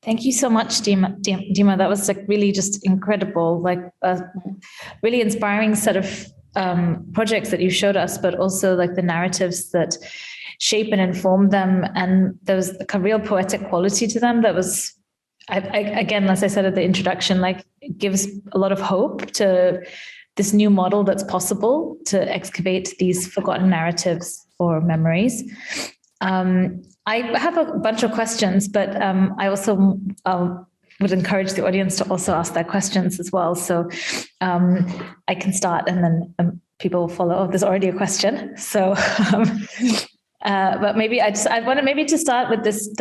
Thank you so much, Dima. That was really just incredible, really inspiring set of projects that you showed us, but also the narratives that shape and inform them. And there was a real poetic quality to them that was, again, as I said at the introduction, it gives a lot of hope to this new model that's possible to excavate these forgotten narratives or memories. I have a bunch of questions, but I also would encourage the audience to also ask their questions as well. So I can start, and then people will follow. Oh, there's already a question. So, but maybe I wanted to start with this: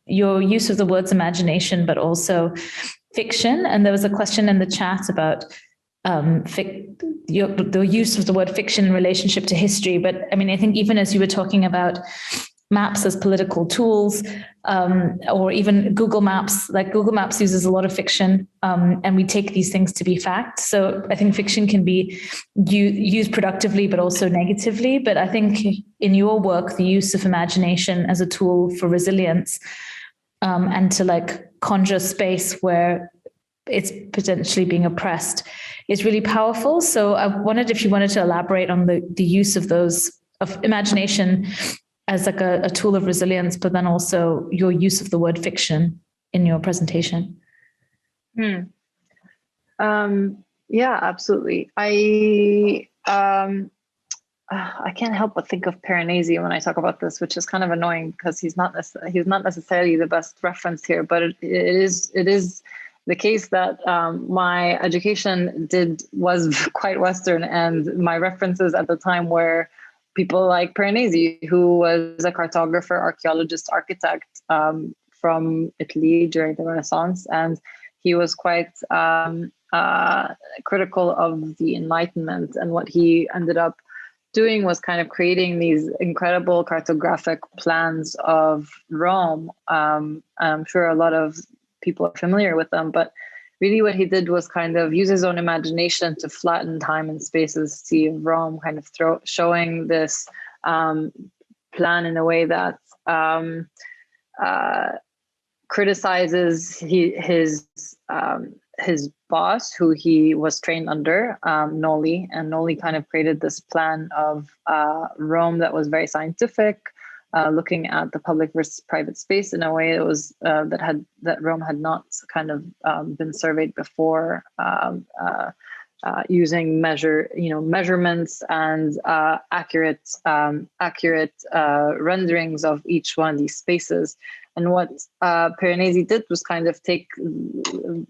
your use of the words imagination, but also fiction. And there was a question in the chat about the use of the word fiction in relationship to history. But I mean, I think even as you were talking about maps as political tools, or even Google Maps, Google Maps uses a lot of fiction, and we take these things to be fact. So I think fiction can be used productively, but also negatively. But I think in your work, the use of imagination as a tool for resilience, and to conjure space where it's potentially being oppressed is really powerful. So I wondered if you wanted to elaborate on the use of imagination as a tool of resilience, but then also your use of the word fiction in your presentation. Yeah, absolutely. I can't help but think of Piranesi when I talk about this, which is kind of annoying because he's not necessarily the best reference here, but it is the case that my education was quite Western, and my references at the time were people like Piranesi, who was a cartographer, archaeologist, architect from Italy during the Renaissance. And he was quite critical of the Enlightenment. And what he ended up doing was kind of creating these incredible cartographic plans of Rome. I'm sure a lot of people are familiar with them, but really what he did was kind of use his own imagination to flatten time and space as sea of Rome, kind of showing this plan in a way that criticizes his boss, who he was trained under, Noli, and Noli kind of created this plan of Rome that was very scientific, looking at the public versus private space in a way that was that Rome had not kind of been surveyed before, using measurements and accurate renderings of each one of these spaces. And what Piranesi did was kind of take the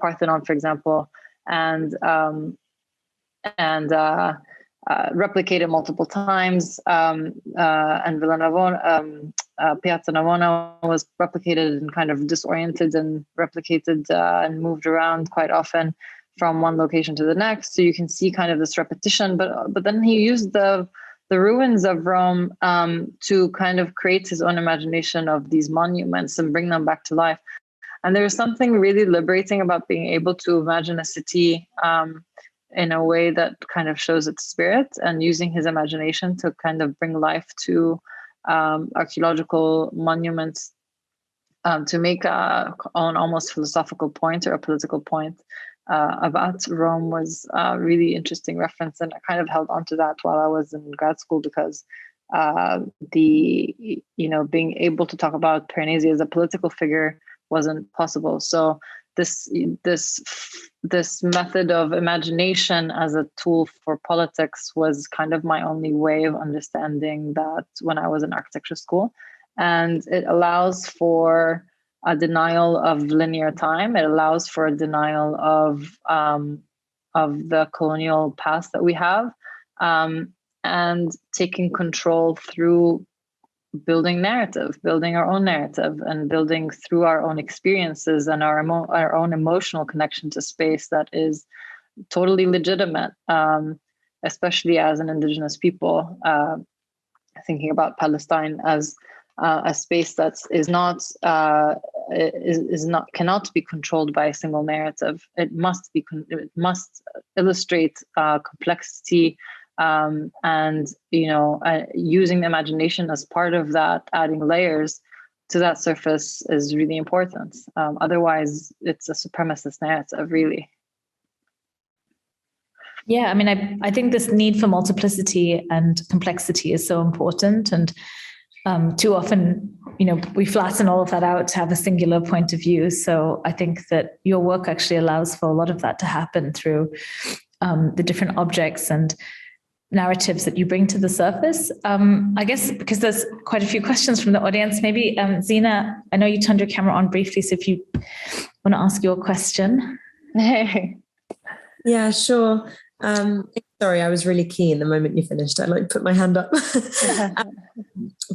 Parthenon, for example, and replicate it multiple times. And Piazza Navona was replicated and kind of disoriented and replicated and moved around quite often from one location to the next. So you can see kind of this repetition. But then he used the ruins of Rome to kind of create his own imagination of these monuments and bring them back to life. And there's something really liberating about being able to imagine a city in a way that kind of shows its spirit, and using his imagination to kind of bring life to archaeological monuments to make an almost philosophical point or a political point about Rome was a really interesting reference. And I kind of held on to that while I was in grad school, because being able to talk about Piranesi as a political figure wasn't possible. So this method of imagination as a tool for politics was kind of my only way of understanding that when I was in architecture school. And it allows for a denial of linear time. It allows for a denial of the colonial past that we have, and taking control through building our own narrative, and building through our own experiences and our own emotional connection to space that is totally legitimate, especially as an indigenous people, thinking about Palestine as a space that cannot be controlled by a single narrative. It must illustrate complexity, and using the imagination as part of that, adding layers to that surface is really important. Otherwise, it's a supremacist narrative, really. Yeah, I mean, I think this need for multiplicity and complexity is so important, and too often, we flatten all of that out to have a singular point of view. So I think that your work actually allows for a lot of that to happen through the different objects and narratives that you bring to the surface. I guess because there's quite a few questions from the audience, maybe Zina, I know you turned your camera on briefly, so if you want to ask your question. Yeah, sure. Sorry, I was really keen the moment you finished. I put my hand up.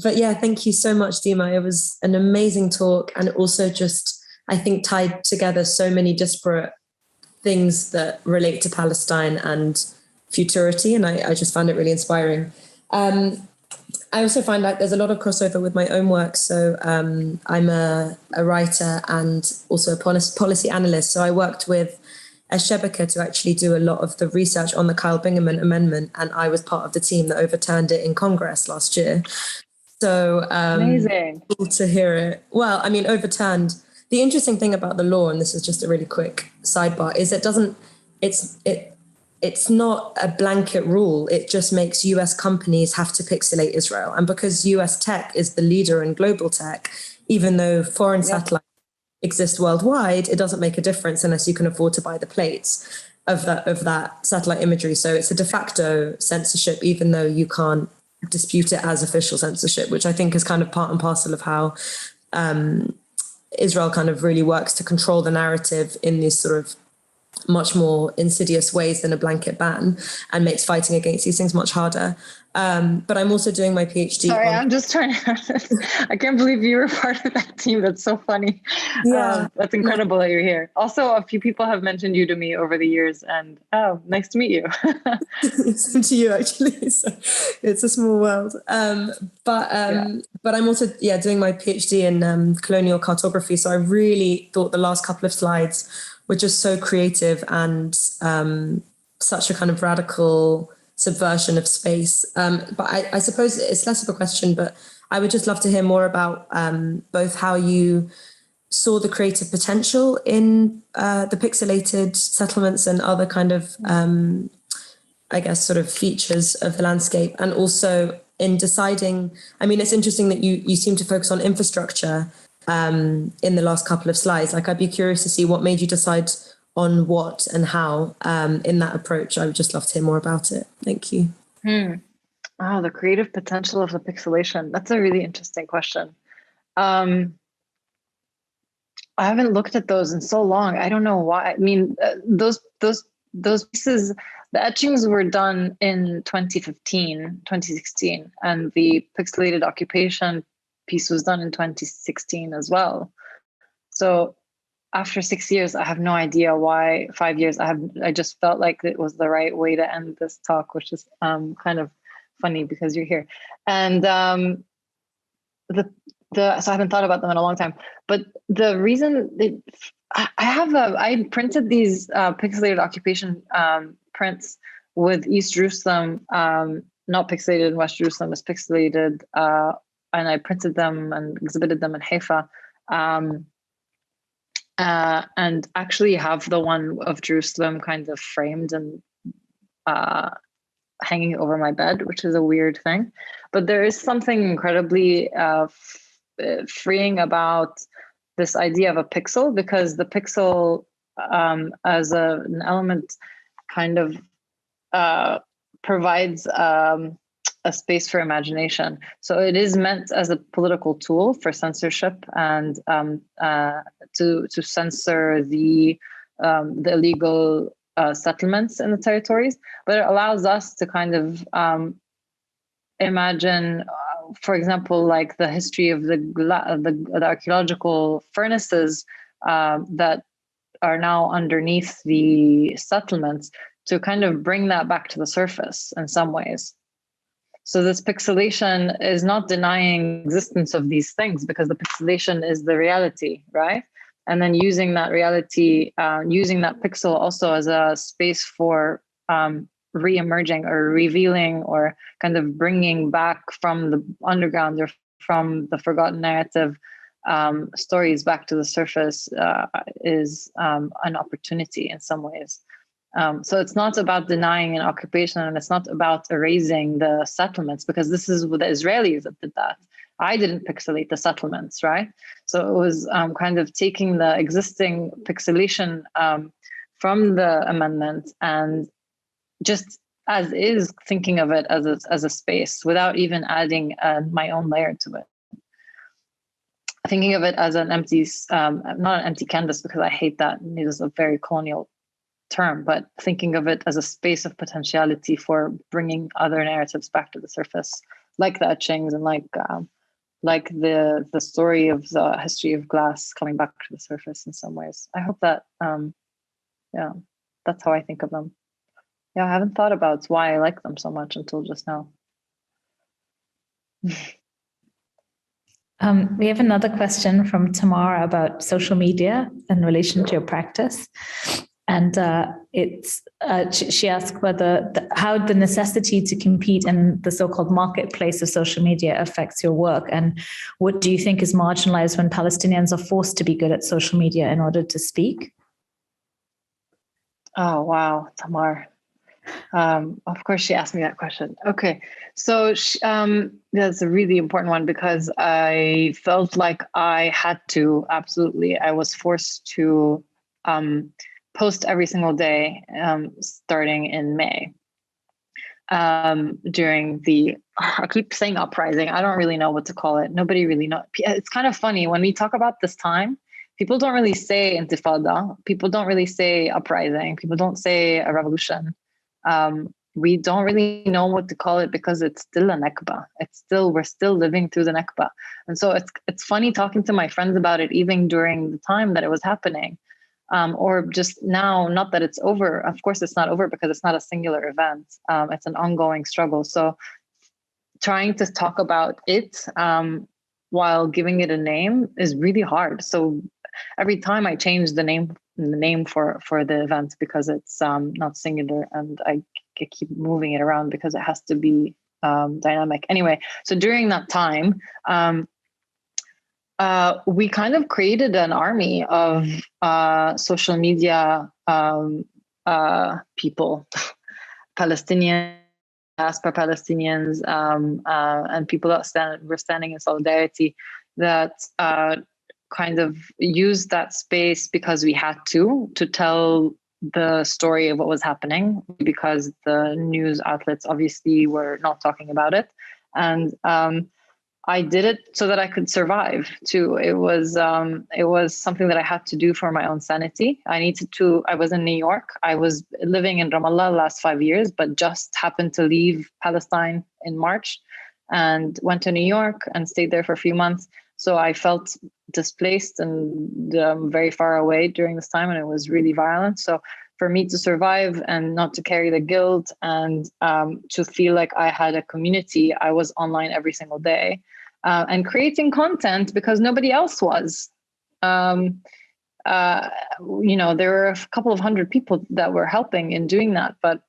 But yeah, thank you so much, Dima. It was an amazing talk, and also just, I think, tied together so many disparate things that relate to Palestine and futurity, and I just found it really inspiring. I also find like there's a lot of crossover with my own work. So I'm a writer and also a policy analyst. So I worked with Shebeke to actually do a lot of the research on the Kyle Bingaman Amendment, and I was part of the team that overturned it in Congress last year. So amazing. Cool to hear it. Well, I mean, overturned. The interesting thing about the law, and this is just a really quick sidebar, is it's not a blanket rule. It just makes US companies have to pixelate Israel. And because US tech is the leader in global tech, even though foreign satellites exist worldwide, it doesn't make a difference unless you can afford to buy the plates of that satellite imagery. So it's a de facto censorship, even though you can't dispute it as official censorship, which I think is kind of part and parcel of how Israel kind of really works to control the narrative in these sort of much more insidious ways than a blanket ban, and makes fighting against these things much harder. But I'm also doing my PhD. Sorry, I'm just trying to, I can't believe you were part of that team. That's so funny. Yeah. That's incredible that you're here. Also, a few people have mentioned you to me over the years, and nice to meet you. Same to you, actually. So it's a small world. But I'm also doing my PhD in colonial cartography. So I really thought the last couple of slides were just so creative and such a kind of radical subversion of space. But I suppose it's less of a question, but I would just love to hear more about both how you saw the creative potential in the pixelated settlements and other kind of, I guess, sort of features of the landscape, and also in deciding, I mean, it's interesting that you seem to focus on infrastructure in the last couple of slides. Like, I'd be curious to see what made you decide on what and how in that approach. I would just love to hear more about it. Thank you. Wow, the creative potential of the pixelation. That's a really interesting question. I haven't looked at those in so long. I don't know why. I mean, those pieces, the etchings were done in 2015, 2016, and the pixelated occupation piece was done in 2016 as well. So after 6 years, I have no idea why. 5 years, I just felt like it was the right way to end this talk, which is kind of funny because you're here. And so I haven't thought about them in a long time. But the reason I printed these pixelated occupation prints with East Jerusalem, not pixelated in West Jerusalem, it's pixelated, and I printed them and exhibited them in Haifa. And actually have the one of Jerusalem kind of framed and hanging over my bed, which is a weird thing. But there is something incredibly freeing about this idea of a pixel, because the pixel as an element kind of provides a space for imagination. So it is meant as a political tool for censorship and to censor the illegal settlements in the territories, but it allows us to kind of imagine, for example, like the history of the archaeological furnaces that are now underneath the settlements, to kind of bring that back to the surface in some ways. So this pixelation is not denying existence of these things, because the pixelation is the reality, right? And then using that reality, using that pixel also as a space for re-emerging or revealing or kind of bringing back from the underground or from the forgotten narrative stories back to the surface is an opportunity in some ways. So it's not about denying an occupation, and it's not about erasing the settlements, because this is what the Israelis that did that. I didn't pixelate the settlements, right? So it was kind of taking the existing pixelation from the amendment and just as is thinking of it as a space without even adding my own layer to it. Thinking of it as an empty, not an empty canvas, because I hate that. It is a very colonial term, but thinking of it as a space of potentiality for bringing other narratives back to the surface, like the etchings and like the story of the history of glass coming back to the surface in some ways. I hope that, that's how I think of them. Yeah, I haven't thought about why I like them so much until just now. We have another question from Tamara about social media in relation to your practice. And she asked how the necessity to compete in the so-called marketplace of social media affects your work, and what do you think is marginalized when Palestinians are forced to be good at social media in order to speak? Oh, wow, Tamar. Of course, she asked me that question. Okay, so that's a really important one, because I felt like I had to, absolutely, I was forced to post every single day starting in May during I keep saying uprising. I don't really know what to call it. Nobody really knows. It's kind of funny when we talk about this time, people don't really say intifada. People don't really say uprising. People don't say a revolution. We don't really know what to call it, because it's still a Nakba. We're still living through the Nakba. And so it's funny talking to my friends about it, even during the time that it was happening. Or just now, not that it's over. Of course, it's not over, because it's not a singular event. It's an ongoing struggle. So trying to talk about it while giving it a name is really hard. So every time I change the name for the event, because it's not singular, and I keep moving it around because it has to be dynamic. Anyway, so during that time, we kind of created an army of social media people, Palestinian, diaspora Palestinians, and people that were standing in solidarity, that kind of used that space because we had to tell the story of what was happening, because the news outlets obviously were not talking about it. And I did it so that I could survive too. It was something that I had to do for my own sanity. I was in New York. I was living in Ramallah the last 5 years, but just happened to leave Palestine in March and went to New York and stayed there for a few months. So I felt displaced and very far away during this time, and it was really violent. So for me to survive and not to carry the guilt and to feel like I had a community, I was online every single day and creating content because nobody else was. There were a couple of hundred people that were helping in doing that, but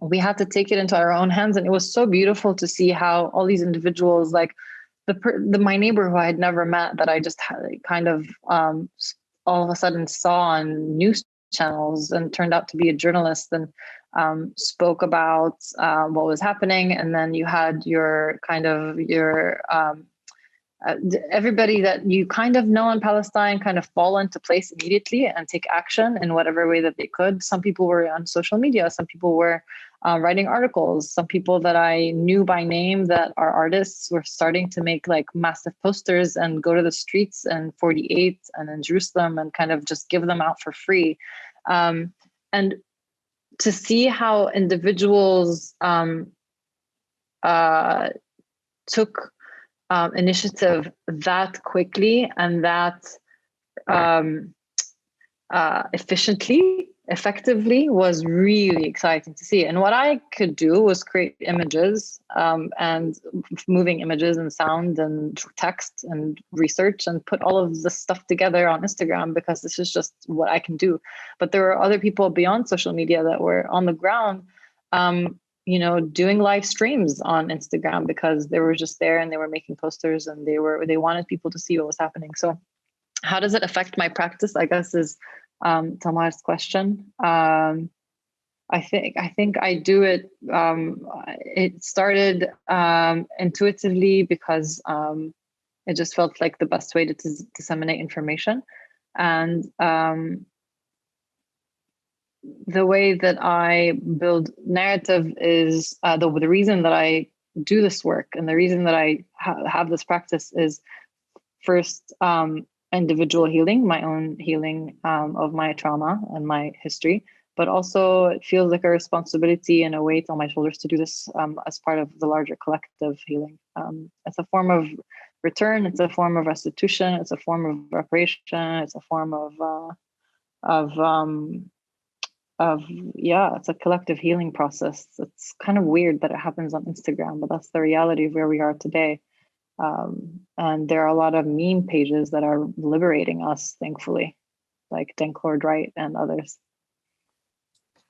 we had to take it into our own hands. And it was so beautiful to see how all these individuals, like my neighbor who I had never met, that I just had kind of all of a sudden saw on news channels and turned out to be a journalist and spoke about what was happening. And then you had everybody that you kind of know in Palestine kind of fall into place immediately and take action in whatever way that they could. Some people were on social media. Some people were writing articles. Some people that I knew by name that are artists were starting to make like massive posters and go to the streets in 48 and in Jerusalem and kind of just give them out for free. And to see how individuals took initiative that quickly and that effectively was really exciting to see. And what I could do was create images and moving images and sound and text and research and put all of this stuff together on Instagram because this is just what I can do. But there were other people beyond social media that were on the ground doing live streams on Instagram because they were just there and they were making posters and they wanted people to see what was happening. So how does it affect my practice, I guess, is Tamar's question. I think I do it. It started intuitively because it just felt like the best way to disseminate information. And the way that I build narrative is the reason that I do this work and the reason that I have this practice is first individual healing, my own healing of my trauma and my history, but also it feels like a responsibility and a weight on my shoulders to do this as part of the larger collective healing. It's a form of return, it's a form of restitution, it's a form of reparation, it's a form it's a collective healing process. It's kind of weird that it happens on Instagram, but that's the reality of where we are today. And there are a lot of meme pages that are liberating us, thankfully, like Denklord Wright and others.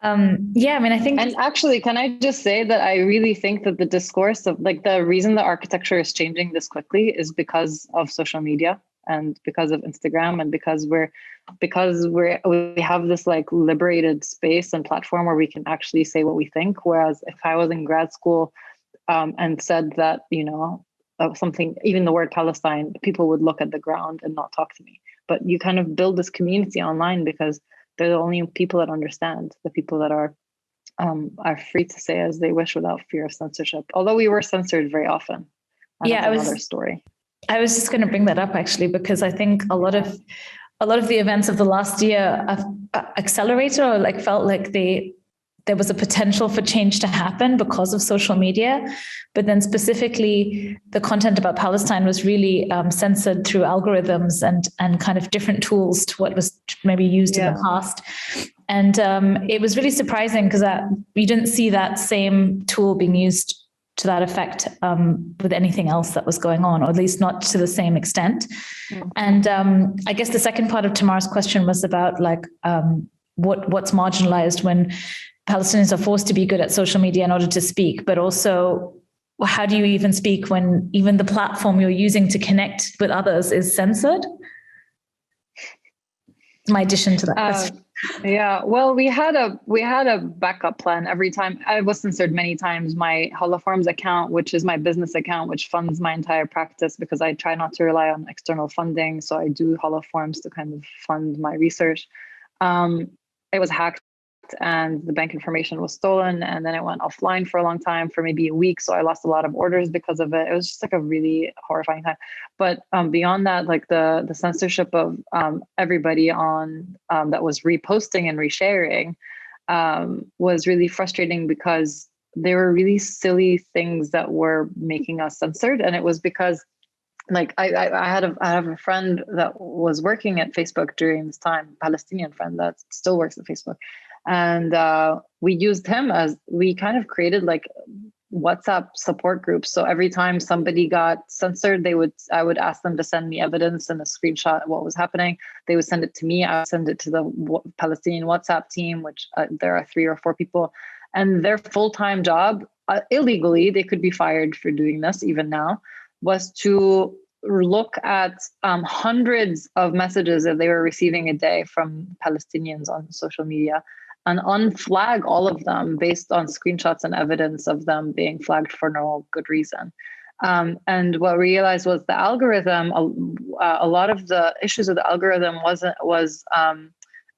I think... And actually, can I just say that I really think that the discourse of like the reason that architecture is changing this quickly is because of social media and because of Instagram and because we have this like liberated space and platform where we can actually say what we think. Whereas if I was in grad school and said that, something, even the word Palestine, people would look at the ground and not talk to me. But you kind of build this community online because they're the only people that understand, the people that are free to say as they wish without fear of censorship. Although we were censored very often. That's another story. I was just going to bring that up actually, because I think a lot of the events of the last year have accelerated or like felt like there was a potential for change to happen because of social media. But then specifically the content about Palestine was really censored through algorithms and kind of different tools to what was maybe used in the past. And it was really surprising because we didn't see that same tool being used to that effect with anything else that was going on, or at least not to the same extent. Mm. And I guess the second part of Tamar's question was about like what's marginalized when Palestinians are forced to be good at social media in order to speak, but also well, how do you even speak when even the platform you're using to connect with others is censored? My addition to that question. Yeah, well, we had a backup plan every time. I was censored many times. My Holoforms account, which is my business account, which funds my entire practice, because I try not to rely on external funding. So I do Holoforms to kind of fund my research. It was hacked and the bank information was stolen, and then it went offline for a long time, for maybe a week. So I lost a lot of orders because of it. It was just like a really horrifying time. But beyond that, like the censorship of everybody on that was reposting and resharing was really frustrating, because they were really silly things that were making us censored. And it was because, like, I have a friend that was working at Facebook during this time, Palestinian friend that still works at Facebook. And we used him as, we kind of created like WhatsApp support groups. So every time somebody got censored, I would ask them to send me evidence and a screenshot of what was happening. They would send it to me. I would send it to the Palestinian WhatsApp team, which there are 3 or 4 people. And their full-time job, illegally, they could be fired for doing this even now, was to look at hundreds of messages that they were receiving a day from Palestinians on social media, and unflag all of them based on screenshots and evidence of them being flagged for no good reason. And what we realized was the algorithm, a lot of the issues with the algorithm was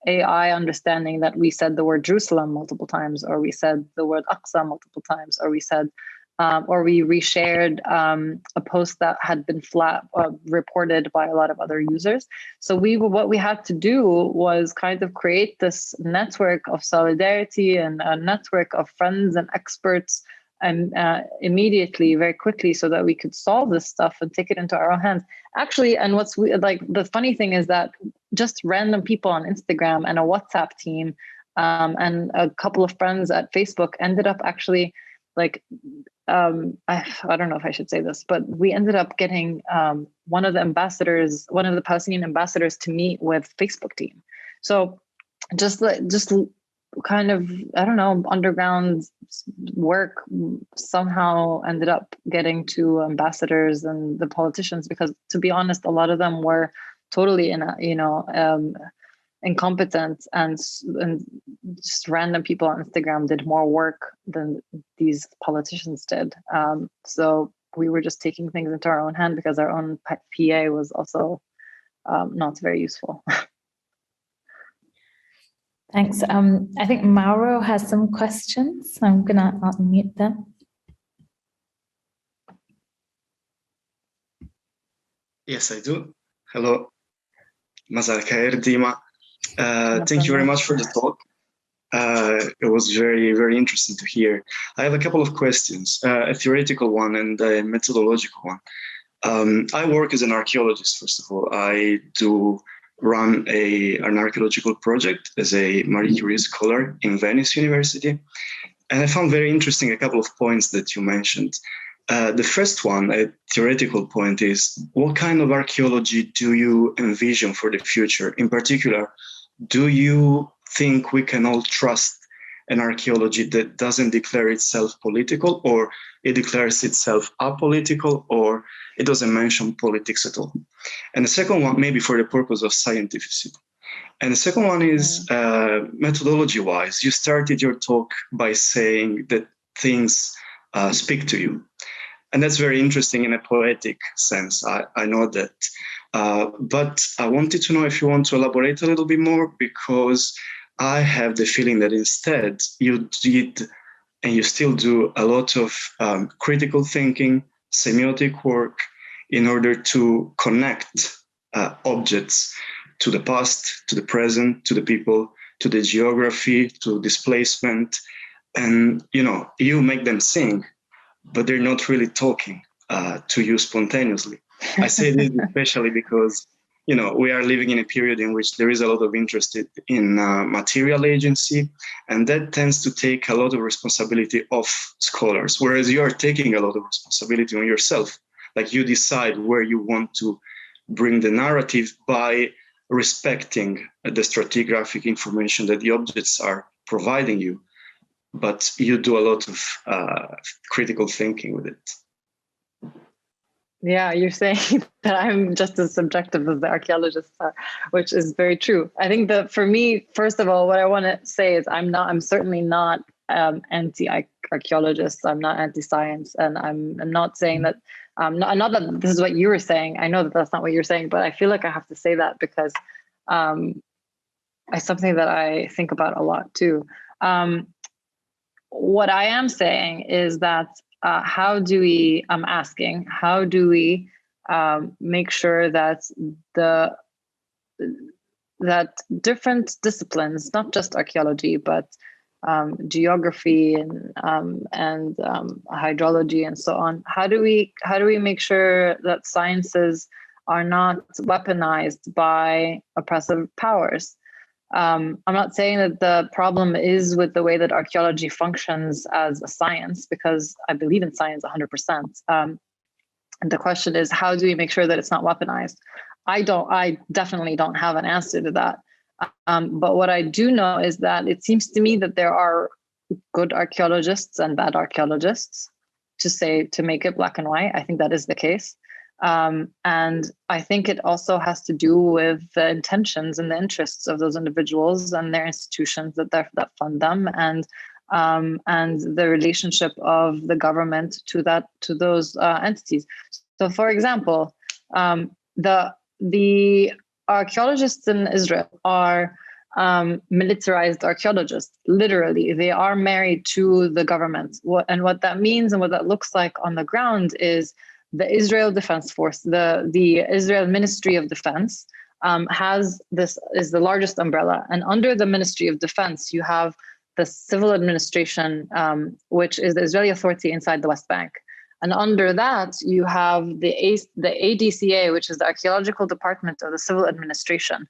AI understanding that we said the word Jerusalem multiple times, or we said the word Aqsa multiple times, or we said, or we reshared a post that had been reported by a lot of other users. So what we had to do was kind of create this network of solidarity and a network of friends and experts, and immediately, very quickly, so that we could solve this stuff and take it into our own hands. Actually, and the funny thing is that just random people on Instagram and a WhatsApp team and a couple of friends at Facebook ended up actually, like, I don't know if I should say this, but we ended up getting one of the Palestinian ambassadors to meet with Facebook team. So just kind of, I don't know, underground work somehow ended up getting to ambassadors and the politicians, because to be honest, a lot of them were totally incompetent, and just random people on Instagram did more work than these politicians did. So we were just taking things into our own hand, because our own PA was also not very useful. Thanks. I think Mauro has some questions. I'm gonna unmute them. Yes, I do. Hello. Masal Khair, Dima. Thank you very much for the talk. It was very, very interesting to hear. I have a couple of questions, a theoretical one and a methodological one. I work as an archaeologist, first of all. I do run an archaeological project as a Marie Curie scholar in Venice University. And I found very interesting a couple of points that you mentioned. The first one, a theoretical point, is what kind of archaeology do you envision for the future? In particular, do you think we can all trust an archaeology that doesn't declare itself political, or it declares itself apolitical, or it doesn't mention politics at all? And the second one, maybe for the purpose of scientificity. And the second one is methodology-wise. You started your talk by saying that things speak to you. And that's very interesting in a poetic sense. I know that. But I wanted to know if you want to elaborate a little bit more, because I have the feeling that instead you did, and you still do, a lot of critical thinking, semiotic work, in order to connect objects to the past, to the present, to the people, to the geography, to displacement. And, you make them sing, but they're not really talking to you spontaneously. I say this especially because, we are living in a period in which there is a lot of interest in material agency, and that tends to take a lot of responsibility off scholars, whereas you are taking a lot of responsibility on yourself. Like, you decide where you want to bring the narrative by respecting the stratigraphic information that the objects are providing you. but you do a lot of critical thinking with it. Yeah, you're saying that I'm just as subjective as the archaeologists are, which is very true. I think that for me, first of all, what I want to say is I'm certainly not anti-archaeologist. I'm not anti-science, and I'm not saying that. Not that this is what you were saying. I know that that's not what you're saying, but I feel like I have to say that because it's something that I think about a lot too. What I am saying is that how do we make sure that that different disciplines, not just archaeology, but geography and hydrology and so on, how do we make sure that sciences are not weaponized by oppressive powers? I'm not saying that the problem is with the way that archaeology functions as a science, because I believe in science 100%. And the question is, how do we make sure that it's not weaponized? I definitely don't have an answer to that. But what I do know is that it seems to me that there are good archaeologists and bad archaeologists, to make it black and white. I think that is the case. And I think it also has to do with the intentions and the interests of those individuals and their institutions that fund them, and the relationship of the government to those entities. So, for example, the archaeologists in Israel are militarized archaeologists. Literally, they are married to the government. What that means and what that looks like on the ground is the Israel Defense Force, the Israel Ministry of Defense, is the largest umbrella. And under the Ministry of Defense, you have the civil administration, which is the Israeli authority inside the West Bank. And under that, you have the ADCA, which is the Archaeological Department of the Civil Administration.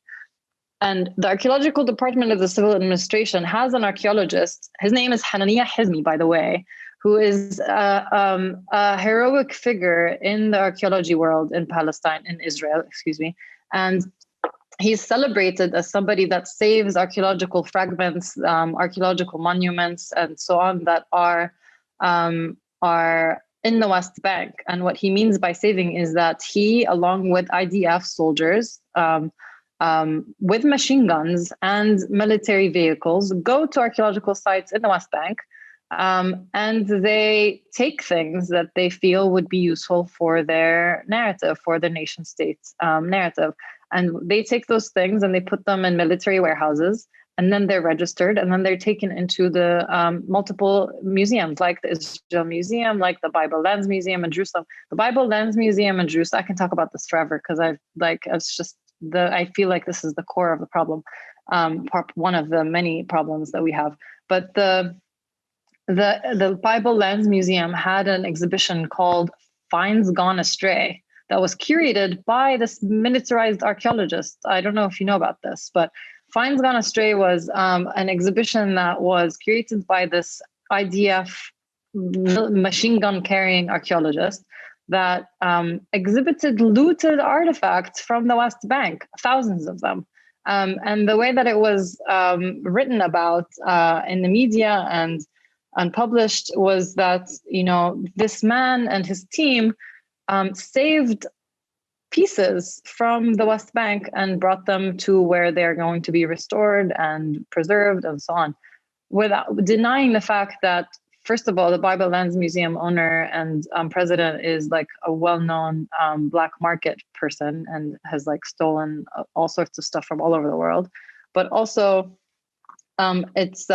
And the Archaeological Department of the Civil Administration has an archaeologist. His name is Hananiah Hizmi, by the way, who is a heroic figure in the archaeology world in Israel, and he's celebrated as somebody that saves archaeological fragments, archaeological monuments, and so on that are in the West Bank. And what he means by saving is that he, along with IDF soldiers, with machine guns and military vehicles, go to archaeological sites in the West Bank. And they take things that they feel would be useful for their narrative, for the nation state's narrative. And they take those things and they put them in military warehouses, and then they're registered, and then they're taken into the multiple museums, like the Israel Museum, like the Bible Lands Museum in Jerusalem. The Bible Lands Museum in Jerusalem, I can talk about this forever because I feel like this is the core of the problem, one of the many problems that we have. But the Bible Lands Museum had an exhibition called Finds Gone Astray that was curated by this militarized archaeologist. I don't know if you know about this, but Finds Gone Astray was an exhibition that was curated by this IDF machine gun carrying archaeologist that exhibited looted artifacts from the West Bank, thousands of them. And the way that it was written about in the media and published was that, this man and his team saved pieces from the West Bank and brought them to where they're going to be restored and preserved and so on, without denying the fact that, first of all, the Bible Lands Museum owner and president is like a well-known black market person and has like stolen all sorts of stuff from all over the world. But also, it's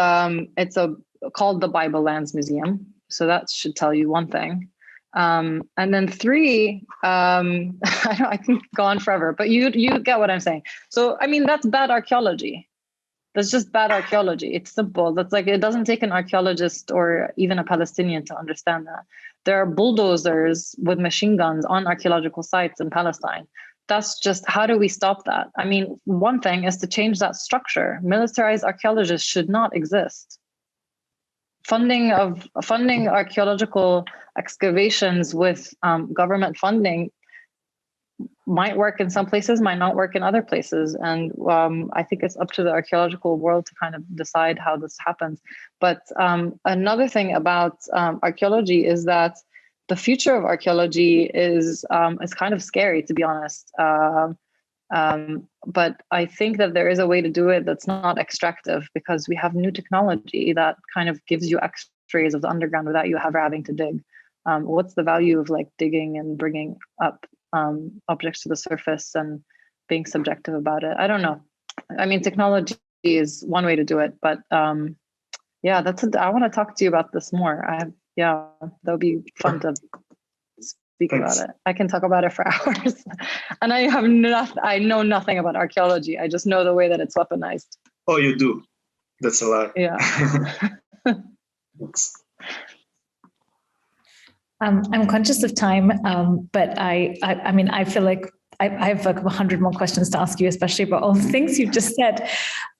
called the Bible Lands Museum, so that should tell you one thing. And then three, I can go on forever, but you get what I'm saying. So, I mean, that's bad archaeology. That's just bad archaeology. It's simple. That's like, it doesn't take an archaeologist or even a Palestinian to understand that. There are bulldozers with machine guns on archaeological sites in Palestine. That's just, how do we stop that? I mean, one thing is to change that structure. Militarized archaeologists should not exist. Funding archaeological excavations with government funding might work in some places, might not work in other places. And I think it's up to the archaeological world to kind of decide how this happens. But another thing about archaeology is that the future of archaeology is kind of scary, to be honest. But I think that there is a way to do it that's not extractive, because we have new technology that kind of gives you X-rays of the underground without you ever having to dig. What's the value of like digging and bringing up objects to the surface and being subjective about it? I don't know. I mean, technology is one way to do it, but yeah, I want to talk to you about this more. That would be fun to speak about it. I can talk about it for hours. And I know nothing about archaeology. I just know the way that it's weaponized. Oh, you do? That's a lie. Yeah. I'm conscious of time, but I mean, I feel like I have like 100 more questions to ask you, especially about all the things you've just said.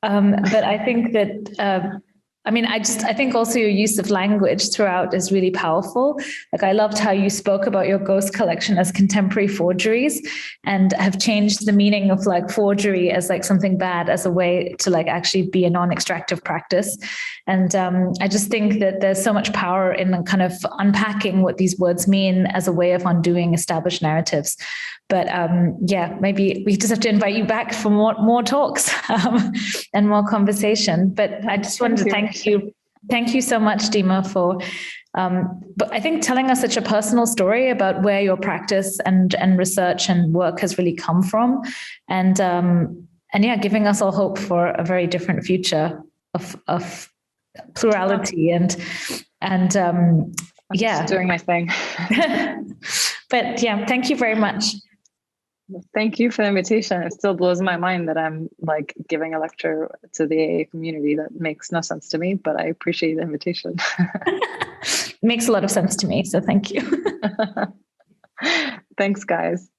But I think that, I think also your use of language throughout is really powerful. Like, I loved how you spoke about your ghost collection as contemporary forgeries, and have changed the meaning of like forgery as like something bad, as a way to like actually be a non-extractive practice. And I just think that there's so much power in kind of unpacking what these words mean as a way of undoing established narratives. But maybe we just have to invite you back for more talks and more conversation. But I just wanted to thank you. Thank you so much, Dima, for but I think telling us such a personal story about where your practice and research and work has really come from, and giving us all hope for a very different future of plurality and just doing my thing. But yeah, thank you very much. Thank you for the invitation. It still blows my mind that I'm like giving a lecture to the AA community. That makes no sense to me, but I appreciate the invitation. It makes a lot of sense to me, so thank you. Thanks, guys.